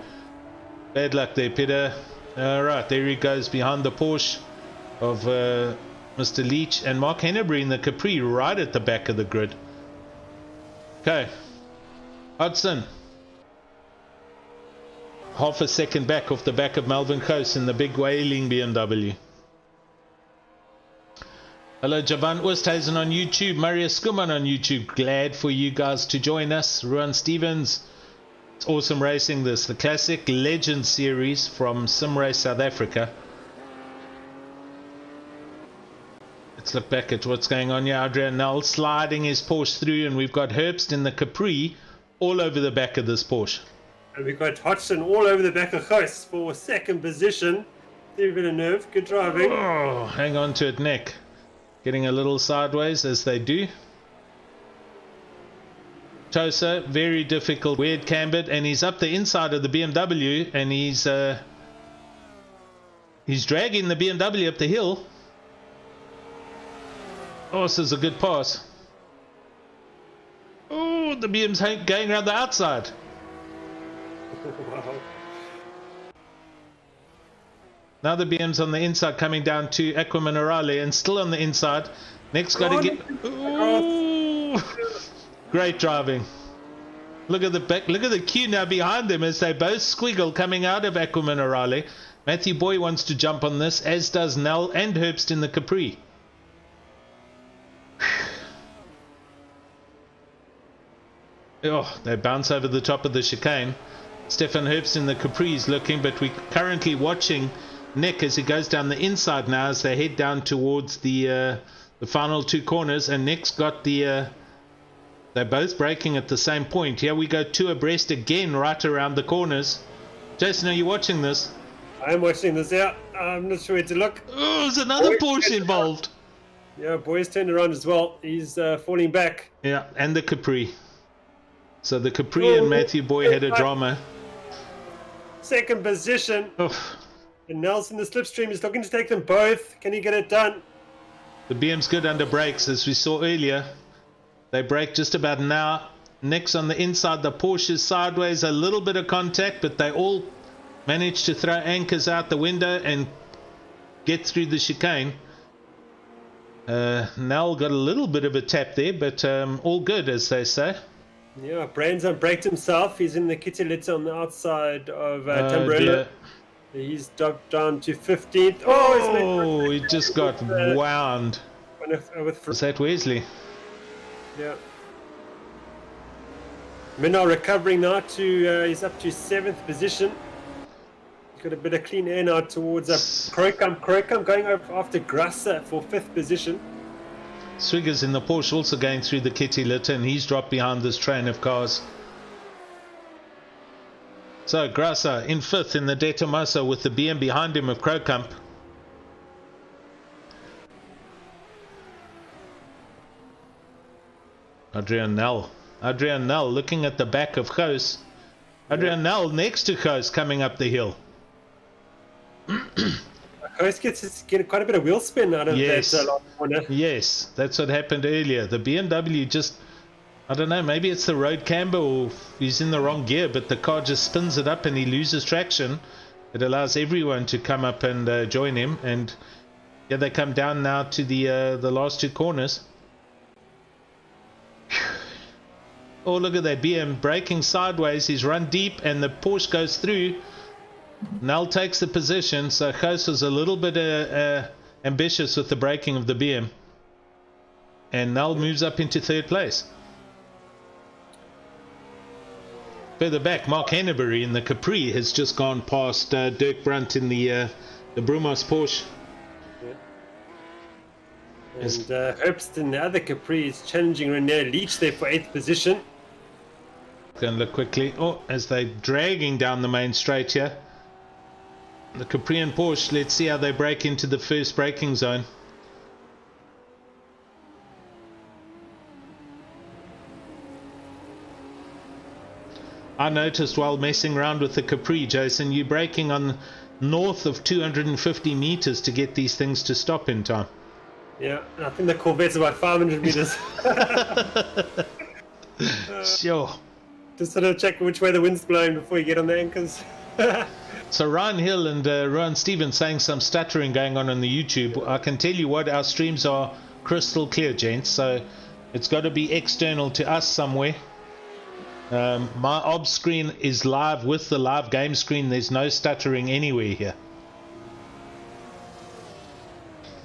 Bad luck there, Peter. Alright, there he goes behind the Porsche of Mr. Leach and Mark Hennebury in the Capri right at the back of the grid. Okay. Hudson. Half a second back off the back of Melvin Goos in the big wailing BMW. Hello, Javan Oosthuizen on YouTube, Marius Skuman on YouTube. Glad for you guys to join us. Ruan Stevens. It's awesome racing this. The classic Legends series from SimRace South Africa. Let's look back at what's going on here. Adrian Nell sliding his Porsche through, and we've got Herbst in the Capri all over the back of this Porsche. And we've got Hodgson all over the back of Goos for 2nd position. Steve Villeneuve, good driving. Oh, hang on to it, Nick. Getting a little sideways as they do. Tosa, very difficult, weird cambered, and he's up the inside of the BMW, and he's dragging the BMW up the hill. Oh, this is a good pass. Oh, the BM's going around the outside. Wow. Now the BM's on the inside coming down to Acqua Minerale and still on the inside. Next got to get... Ooh. Great driving. Look at the back. Look at the queue now behind them as they both squiggle coming out of Acqua Minerale. Matthew Boy wants to jump on this, as does Nell and Herbst in the Capri. Oh, they bounce over the top of the chicane. Stefan Herbst in the Capri is looking, but we're currently watching Nick as he goes down the inside now as they head down towards the final 2 corners, and Nick's got the they're both braking at the same point. Here we go 2 abreast again right around the corners. Jason, are you watching this? I am watching this, yeah. I'm not sure where to look. Oh, there's another Porsche involved. Yeah, Boy's turned around as well. He's falling back. Yeah, and the Capri. So the Capri and Matthew Boy had a drama. 2nd position. And Nelson, the slipstream, is looking to take them both. Can he get it done? The BM's good under brakes, as we saw earlier. They brake just about now. Nick's on the inside. The Porsche is sideways. A little bit of contact, but they all managed to throw anchors out the window and get through the chicane. Nell got a little bit of a tap there, but all good, as they say. Yeah, Brains unbraked himself. He's in the Kittelitz on the outside of Tamburello. He's dropped down to 15th. Oh, he just got wound. Was that Wesley? Yeah. Minnow recovering now to, he's up to 7th position. He's got a bit of clean air now towards Krokam. Krokam going over after Grasser for 5th position. Swiggers in the Porsche also going through the kitty litter, and he's dropped behind this train of cars. So Grasser in 5th in the De Tomaso with the BM behind him of Krokam. Adrian Nel looking at the back of Goos. Adrian Nel next to Goos coming up the hill. Goos gets quite a bit of wheel spin out of that last corner. Yes, that's what happened earlier. The BMW just, I don't know, maybe it's the road camber or he's in the wrong gear, but the car just spins it up and he loses traction. It allows everyone to come up and join him, and yeah, they come down now to the last 2 corners. Oh, look at that BM braking sideways. He's run deep and the Porsche goes through. Nel takes the position, so Goos was a little bit ambitious with the braking of the BM, and Nel moves up into 3rd place. Further back, Mark Henneberry in the Capri has just gone past Dirk Brunt in the Brumos Porsche. And Herbst in the other Capri is challenging René Leach there for 8th position. Going to look quickly. Oh, as they're dragging down the main straight here. The Capri and Porsche, let's see how they break into the first braking zone. I noticed while messing around with the Capri, Jason, you're braking on north of 250 meters to get these things to stop in time. Yeah, I think the Corvette's about 500 meters. Sure. Just sort of check which way the wind's blowing before you get on the anchors. So Ryan Hill and Rowan Stevens saying some stuttering going on the YouTube. I can tell you what, our streams are crystal clear, gents, so it's got to be external to us somewhere. My OBS screen is live with the live game screen. There's no stuttering anywhere here.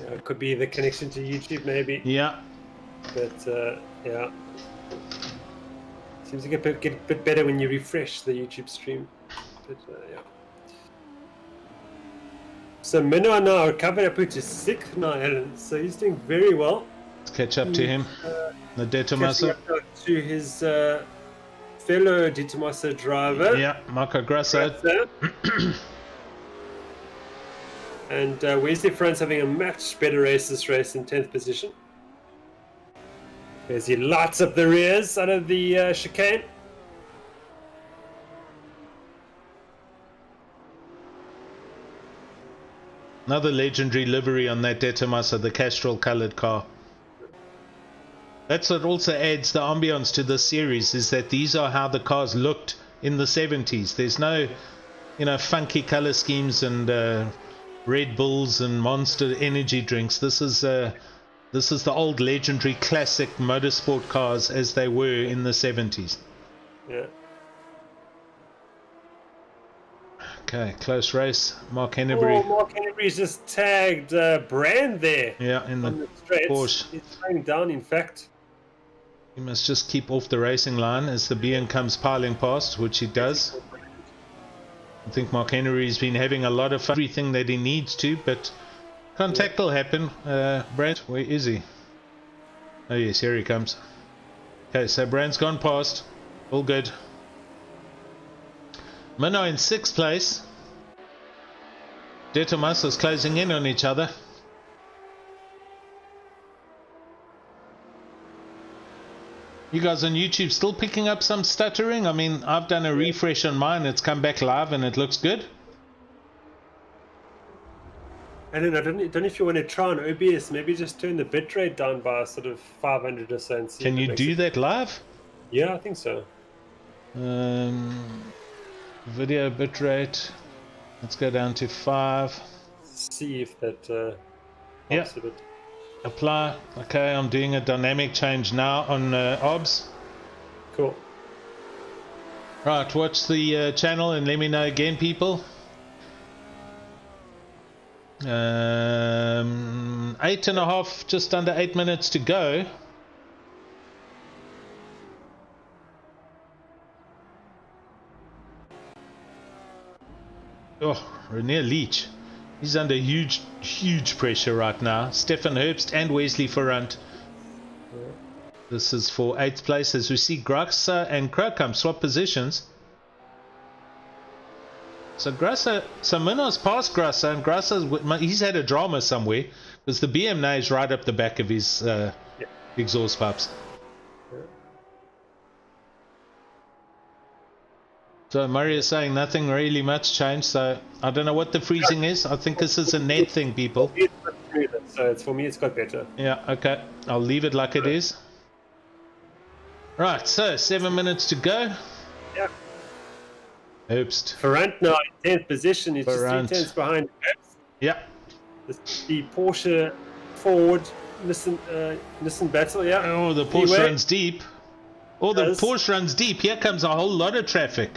Yeah, it could be the connection to YouTube maybe. Yeah. But yeah. Seems to get a bit better when you refresh the YouTube stream. But yeah. So Minnow now recovered up to 6th now, Helen. So he's doing very well. Let's catch up to him. The De Tomaso. Catching up to his fellow De Tomaso driver. Yeah, Marco Grasso. And Wesley Franz having a much better race this race in 10th position. As he lights up the rears out of the chicane. Another legendary livery on that De Tomaso, the Castrol coloured car. That's what also adds the ambience to this series, is that these are how the cars looked in the 70s. There's no, funky colour schemes and Red Bulls and Monster energy drinks. This is the old legendary classic motorsport cars as they were in the 70s. Yeah. Okay, close race. Mark Henneberry. Oh, Mark Henneberry's just tagged Brand there. Yeah, in the straight. Porsche. He's slowing down, in fact. He must just keep off the racing line as the BN comes piling past, which he does. I think Mark Henry's been having a lot of fun, everything that he needs to, but contact will happen. Brand, where is he? Oh yes, here he comes. Okay, so Brand's gone past. All good. Minnow in 6th place. De Tomaso's closing in on each other. You guys on YouTube still picking up some stuttering? I mean, I've done a refresh on mine. It's come back live and it looks good. I don't know if you want to try on OBS, maybe just turn the bitrate down by sort of 500 or so. And see Can you do that live? Yeah, I think so. Video bitrate. Let's go down to 5. See if that helps a bit. Apply. Okay, I'm doing a dynamic change now on OBS. Cool. Right, watch the channel and let me know again, people. 8.5, just under 8 minutes to go. Oh, Renier Leach. He's under huge pressure right now. Stefan Herbst and Wesley Ferrand. This is for 8th place as we see Grasser and Krokam swap positions. So Minno's past Grasser, and Grasser, he's had a drama somewhere because the BM now is right up the back of his exhaust pipes. So Murray is saying nothing really much changed, so I don't know what the freezing is. I think this is a net thing, people. So for me it's got better. Yeah, okay. I'll leave it like it is. Right, so 7 minutes to go. Yeah. Herbst. Ferrand now in 10th position. He's Ferrand. just 3 tenths behind Herbst. Yeah. The Porsche Ford Nissan battle, yeah. Oh, the Porsche runs deep. Oh, the Porsche runs deep. Here comes a whole lot of traffic.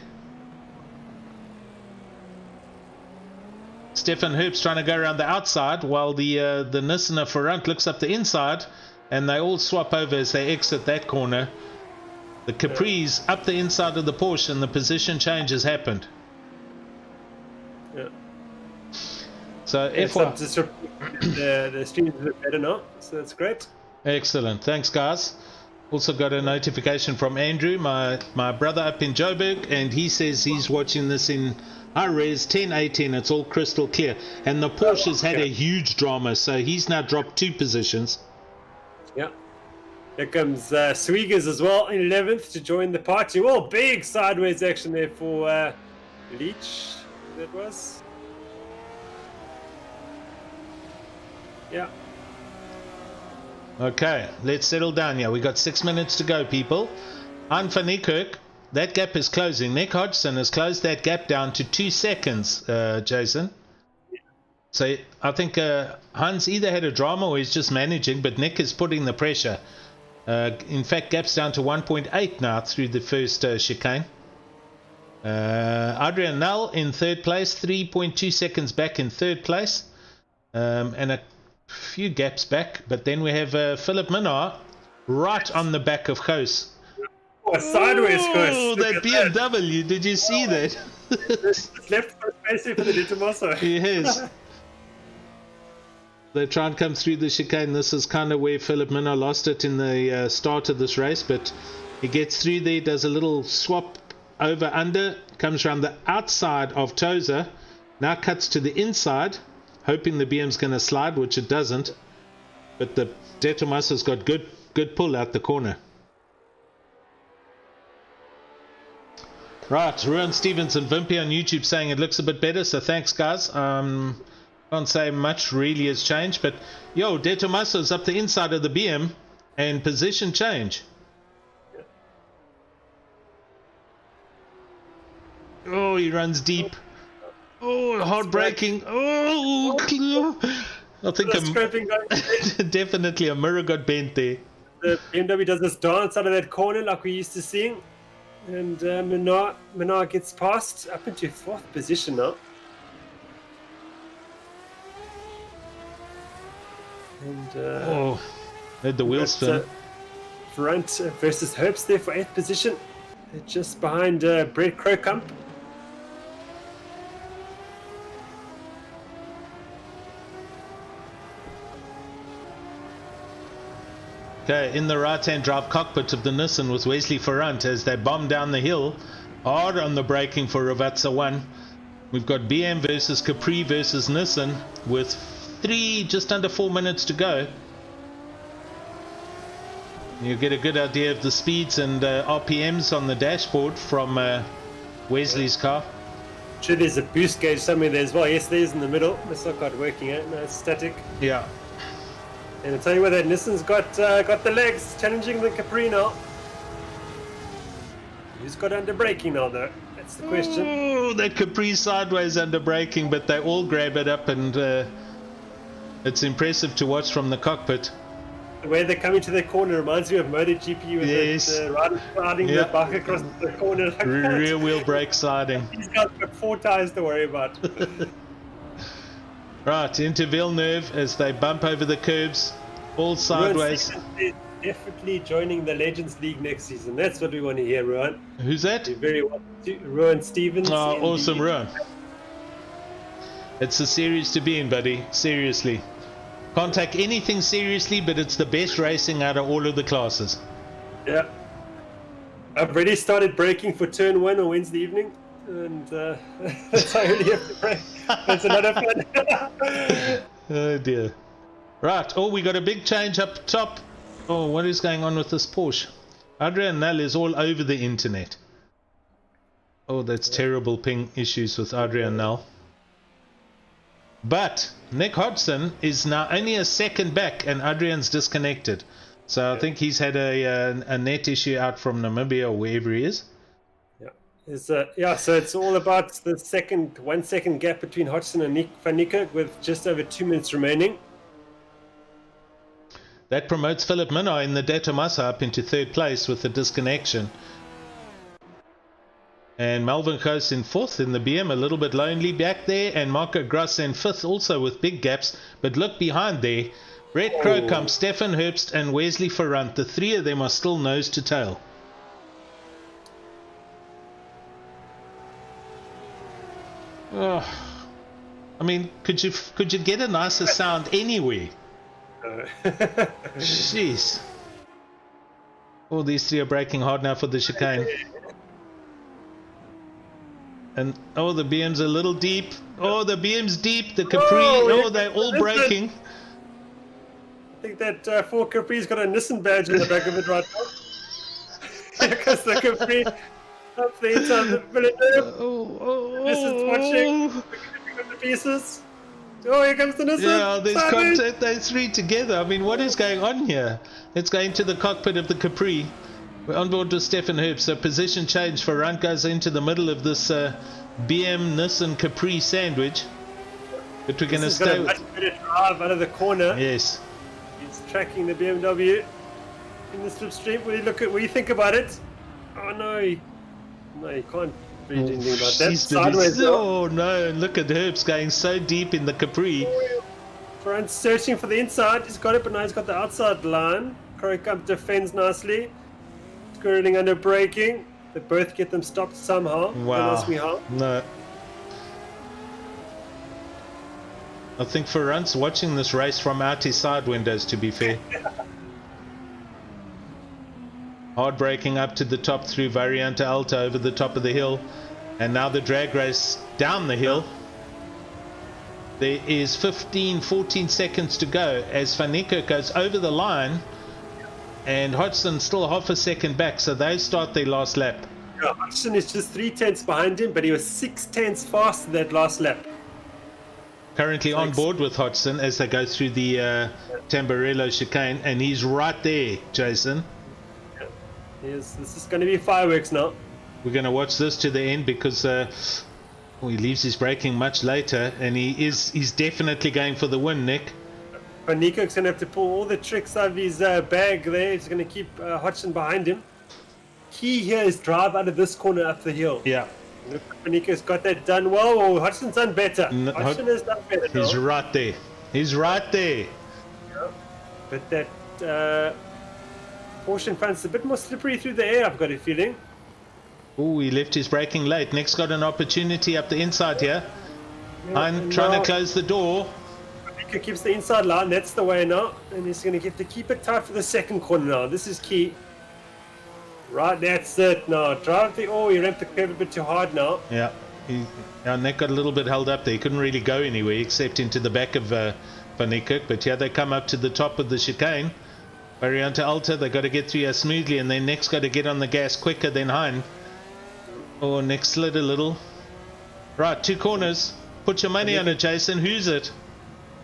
Stefan Herbst trying to go around the outside while the Nissan Ferrand looks up the inside, and they all swap over as they exit that corner. The Capri's up the inside of the Porsche, and the position change has happened. Yeah. So yeah, F1. The streams are better now, so that's great. Excellent. Thanks, guys. Also got a notification from Andrew, my brother up in Joburg, and he says he's watching this in high res 1080. It's all crystal clear, and the Porsche's had a huge drama, so he's now dropped 2 positions. Yeah. Here comes Swiegers as well in 11th to join the party. Oh, big sideways action there for Leach. That was. Yeah. Okay, let's settle down here. We got 6 minutes to go, people. Han van Niekerk, that gap is closing. Nick Hodgson has closed that gap down to 2 seconds, Jason. So I think Hans either had a drama or he's just managing, but Nick is putting the pressure. In fact, gap's down to 1.8 now through the first chicane. Adrian Null in 3rd place, 3.2 seconds back in 3rd place. And a few gaps back, but then we have Philip Minnar right on the back of Koos. Oh, sideways Koos. Oh, that BMW, did you see that? Left space for the Ditomaso. Yes. They try and come through the chicane. This is kind of where Philip Minnar lost it in the start of this race, but he gets through there, does a little swap over under, comes around the outside of Tozer, now cuts to the inside, hoping the BM's going to slide, which it doesn't, but the Detomaso's got good pull out the corner. Right, Ruan Stevenson, Vimpy on YouTube saying it looks a bit better, so thanks, guys. Can't say much really has changed, but yo, Detomaso's up the inside of the BM and position change. Oh, he runs deep. Oh, hard braking. Oh, I think definitely a mirror got bent there. The BMW does this dance out of that corner like we used to seeing, and Minnar gets past up into 4th position now. And had the wheel spin. Front versus Herbst there for 8th position, just behind Brett Krokam. Okay, in the right-hand drive cockpit of the Nissan with Wesley Ferrand as they bomb down the hill, hard on the braking for Ravazza 1. We've got BM versus Capri versus Nissan with just under 4 minutes to go. You get a good idea of the speeds and RPMs on the dashboard from Wesley's car. Sure, there's a boost gauge somewhere there as well. Yes, there's in the middle. It's not quite working out. No, it's static. Yeah. And I'll tell you what, that Nissan's got the legs, challenging the Capri now. Who's got under braking now, though? That's the question. Oh, that Capri sideways under braking, but they all grab it up, and it's impressive to watch from the cockpit. The way they're coming to the corner reminds me of MotoGP with riding the bike across the corner like that. Rear wheel brake sliding. These guys got 4 tires to worry about. Right, into Villeneuve as they bump over the curbs, all sideways. Definitely joining the Legends League next season. That's what we want to hear, Ruan. Who's that? You're very welcome to Ruan Stevens. Oh, awesome, Ruan. It's a series to be in, buddy. Seriously. Can't take anything seriously, but it's the best racing out of all of the classes. Yeah. I've already started braking for turn 1 on Wednesday evening. And that's how I only have to brake. That's another fun. Oh dear. Right. Oh, we got a big change up top. Oh, what is going on with this Porsche? Adrian Nell is all over the internet. Oh, that's terrible ping issues with Adrian Nell. But Nick Hodgson is now only a second back and Adrian's disconnected. So I think he's had a net issue out from Namibia or wherever he is. Yeah, so it's all about the 1 second gap between Hodgson and Nick van Niekerk with just over 2 minutes remaining. That promotes Philip Minnaar in the De Tomasa up into third place with the disconnection. And Melvin Goes in fourth in the BM, a little bit lonely back there. And Marco Grass in fifth also with big gaps. But look behind there. Brett Krookamp, Stefan Herbst and Wesley Ferrand. The three of them are still nose to tail. Oh, I mean, could you get a nicer sound anywhere? Jeez. All these three are braking hard now for the chicane. And oh, the BM's a little deep. Oh, the BM's deep. The Capri. Oh, they're all braking. I think that Ford Capri's got a Nissan badge on the back of it right now. Because the Capri up the inside of the Villeneuve. Nissan's watching. Picking the pieces. Oh, here comes the Nissan. Yeah, there's contact, those three together. I mean, what is going on here? Let's go into the cockpit of the Capri. We're on board with Stefan Herbst. So position change. Ferrand goes into the middle of this BM Nissan Capri sandwich. But we're going to stay with... much better drive out of the corner. Yes. He's tracking the BMW in the slipstream. What do you think about it? Oh, no. You can't read anything about that. Sideways. Oh, no. And look at Herbst going so deep in the Capri. Ferrand's searching for the inside. He's got it, but now he's got the outside line. Krookamp defends nicely. Skirting under braking. They both get them stopped somehow. Wow. Don't ask me how. No. I think Ferrand's watching this race from out his side windows, to be fair. Hard braking up to the top through Variante Alta over the top of the hill. And now the drag race down the hill. There is 14 seconds to go as Van Niekerk goes over the line. And Hodgson still half a second back, so they start their last lap. Yeah, Hodgson is just 3/10 behind him, but he was 6/10 faster that last lap. Currently on board with Hodgson as they go through the Tamburello chicane, and he's right there, Jason. Yeah. This is going to be fireworks now. We're going to watch this to the end because he leaves his braking much later, and he's definitely going for the win, Nick. Van Niekerk's going to have to pull all the tricks out of his bag there. He's going to keep Hodgson behind him. Key here is drive out of this corner up the hill. Yeah. Van Niekerk's got that done well. Oh, Hodgson's done better. Hodgson has done better. He's right there. He's right there. Yeah. But that Porsche in front's a bit more slippery through the air, I've got a feeling. Oh, he left his braking late. Nick's got an opportunity up the inside here. I'm trying to close the door. Keeps the inside line, that's the way now, and he's going to get to keep it tight for the second corner now. This is key. Right, that's it now. Drive the... Oh, he ramped the curve a bit too hard now. Yeah, Nick got a little bit held up there. He couldn't really go anywhere except into the back of Van Niekerk, but yeah, they come up to the top of the chicane. Variante Alta, they got to get through here smoothly, and then Nick's got to get on the gas quicker than Hein. Oh, Nick slid a little. Right, 2 corners. Put your money on it, Jason. Who's it?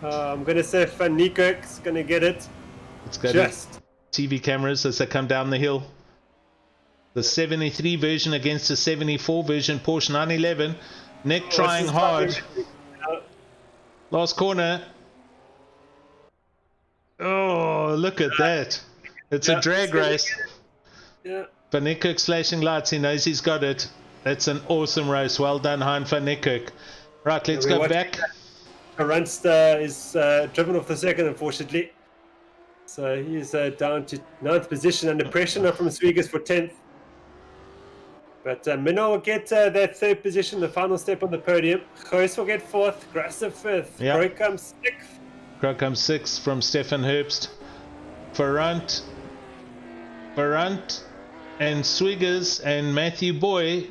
I'm going to say Van Niekerk's going to get it. Let's go just. TV cameras as they come down the hill. The 73 version against the 74 version Porsche 911. Nick trying hard. Last corner. Oh, look at that. It's a drag race. Yeah. Van Niekerk's flashing lights. He knows he's got it. That's an awesome race. Well done, Hein Van Niekerk. Right, let's go back. Runster is driven off the second, unfortunately. So he's down to 9th position under pressure now from Swiggers for 10th. But Minnow will get that third position, the final step on the podium. Goos will get fourth, Grasser fifth, Yeah. Crow comes sixth. Crow comes sixth from Stefan Herbst. Ferrant and Swiggers and Matthew Boy.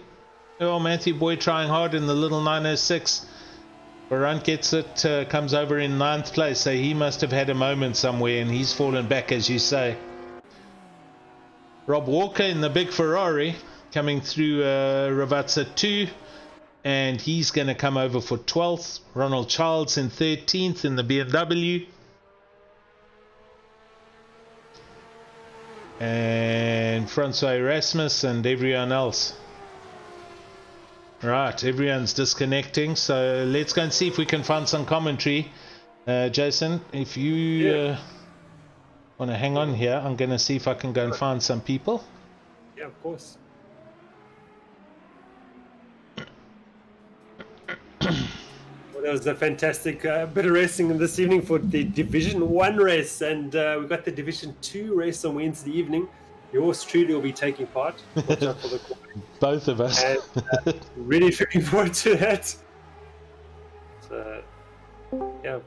Oh, Matthew Boy trying hard in the little 906. Ferrant gets it, comes over in 9th place, so he must have had a moment somewhere and he's fallen back, as you say. Rob Walker in the big Ferrari coming through Ravazza 2, and he's going to come over for 12th. Ronald Childs in 13th in the BMW. And Francois Erasmus and everyone else. Right, everyone's disconnecting, so let's go and see if we can find some commentary. Jason, if you want to hang on here, I'm going to see if I can go and find some people. Yeah, of course. Well, that was a fantastic bit of racing this evening for the Division 1 race, and we've got the Division 2 race on Wednesday evening. Yours truly will be taking part. Watch out for the Both of us. And, really looking forward to that. So, yeah.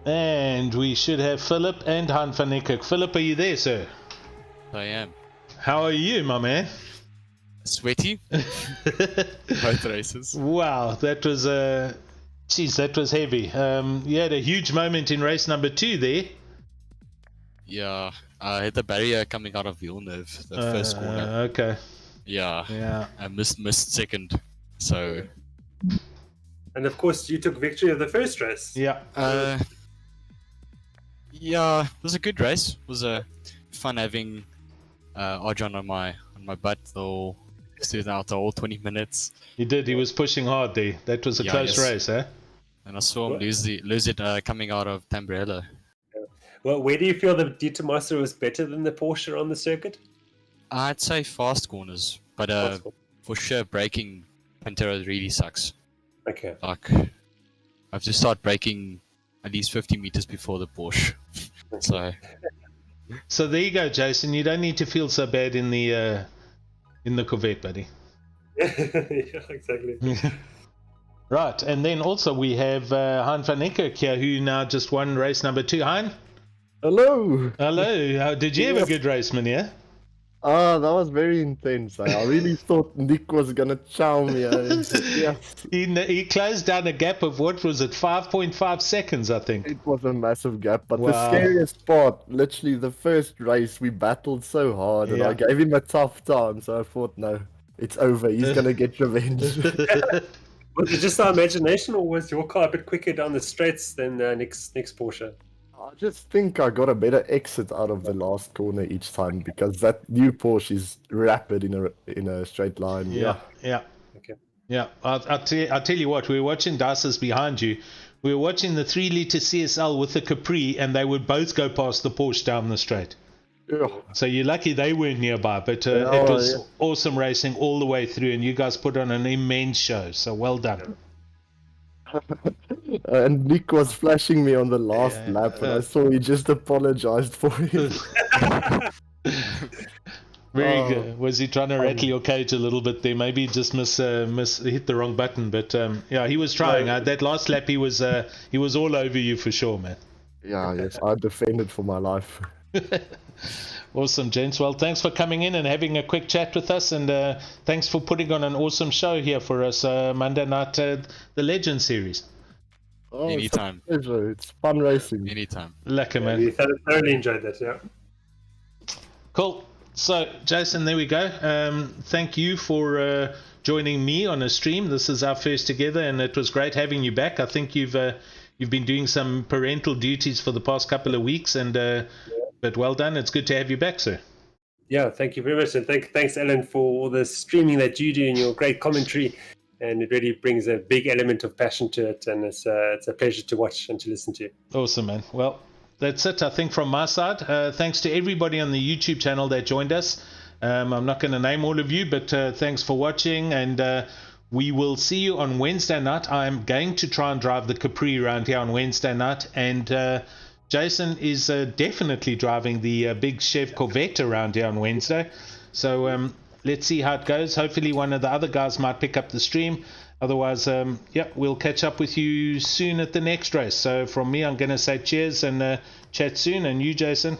And we should have Philip and Han van Niekerk. Philip, are you there, sir? I am. How are you, my man? Sweaty. Both races. Wow, that was that was heavy. You had a huge moment in race number 2 there. Yeah, I hit the barrier coming out of Villeneuve, the first corner. Okay. Yeah. I missed second. So. And of course, you took victory of the first race. Yeah. Yeah, it was a good race. It was fun having Arjan on my butt though. Stood out the whole 20 minutes. He did. He was pushing hard there. That was a close race, eh? And I saw him lose it coming out of Tamburello. Well, where do you feel the Dieter Master was better than the Porsche on the circuit? I'd say fast corners, but for sure braking Pantera really sucks. Okay. Like, I have to start braking at least 50 meters before the Porsche. So there you go, Jason. You don't need to feel so bad in the Corvette, buddy. Yeah, exactly. Right, and then also we have Han van Niekerk here, who now just won race number 2. Han? Hello. Hello. Did you have a good race, man? Yeah. That was very intense. I really thought Nick was gonna chow me. Yes. He closed down a gap of, what was it, 5.5 seconds, I think. It was a massive gap, but Wow. the scariest part, literally the first race, we battled so hard, and I gave him a tough time. So I thought, no, it's over. He's gonna get revenge. Was it just our imagination, or was your car a bit quicker down the straights than Nick's Porsche? I just think I got a better exit out of the last corner each time because that new Porsche is rapid in a straight line. Yeah. Okay. Yeah. I'll tell you what. We were watching Dices behind you. We were watching the 3-liter CSL with the Capri, and they would both go past the Porsche down the straight. Yeah. So you're lucky they weren't nearby, but it was awesome racing all the way through, and you guys put on an immense show. So well done. And Nick was flashing me on the last lap, and I saw he just apologized for it. Very good. Was he trying to rattle your cage a little bit there? Maybe he just hit the wrong button, but yeah, he was trying. That last lap, he was all over you for sure, man. Yeah, yes, I defended for my life. Awesome, gents. Well, thanks for coming in and having a quick chat with us, and thanks for putting on an awesome show here for us Monday night, the Legends series. Oh, Anytime. It's a pleasure. It's fun racing. Anytime. Lekker, man. We thoroughly enjoyed that, yeah. Cool. So, Jason, there we go. Thank you for joining me on a stream. This is our first together, and it was great having you back. I think you've been doing some parental duties for the past couple of weeks, and but well done. It's good to have you back, sir. Yeah, thank you very much, and thanks, Alan, for all the streaming that you do and your great commentary. And it really brings a big element of passion to it, and it's a pleasure to watch and to listen to. Awesome, man. Well, that's it, I think, from my side. Thanks to everybody on the YouTube channel that joined us. I'm not going to name all of you, but thanks for watching, and we will see you on Wednesday night. I'm going to try and drive the Capri around here on Wednesday night, and Jason is definitely driving the big Chev Corvette around here on Wednesday. So let's see how it goes. Hopefully one of the other guys might pick up the stream. Otherwise, we'll catch up with you soon at the next race. So from me, I'm going to say cheers and chat soon. And you, Jason?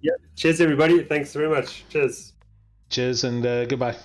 Yeah. Cheers, everybody. Thanks very much. Cheers. Cheers and goodbye.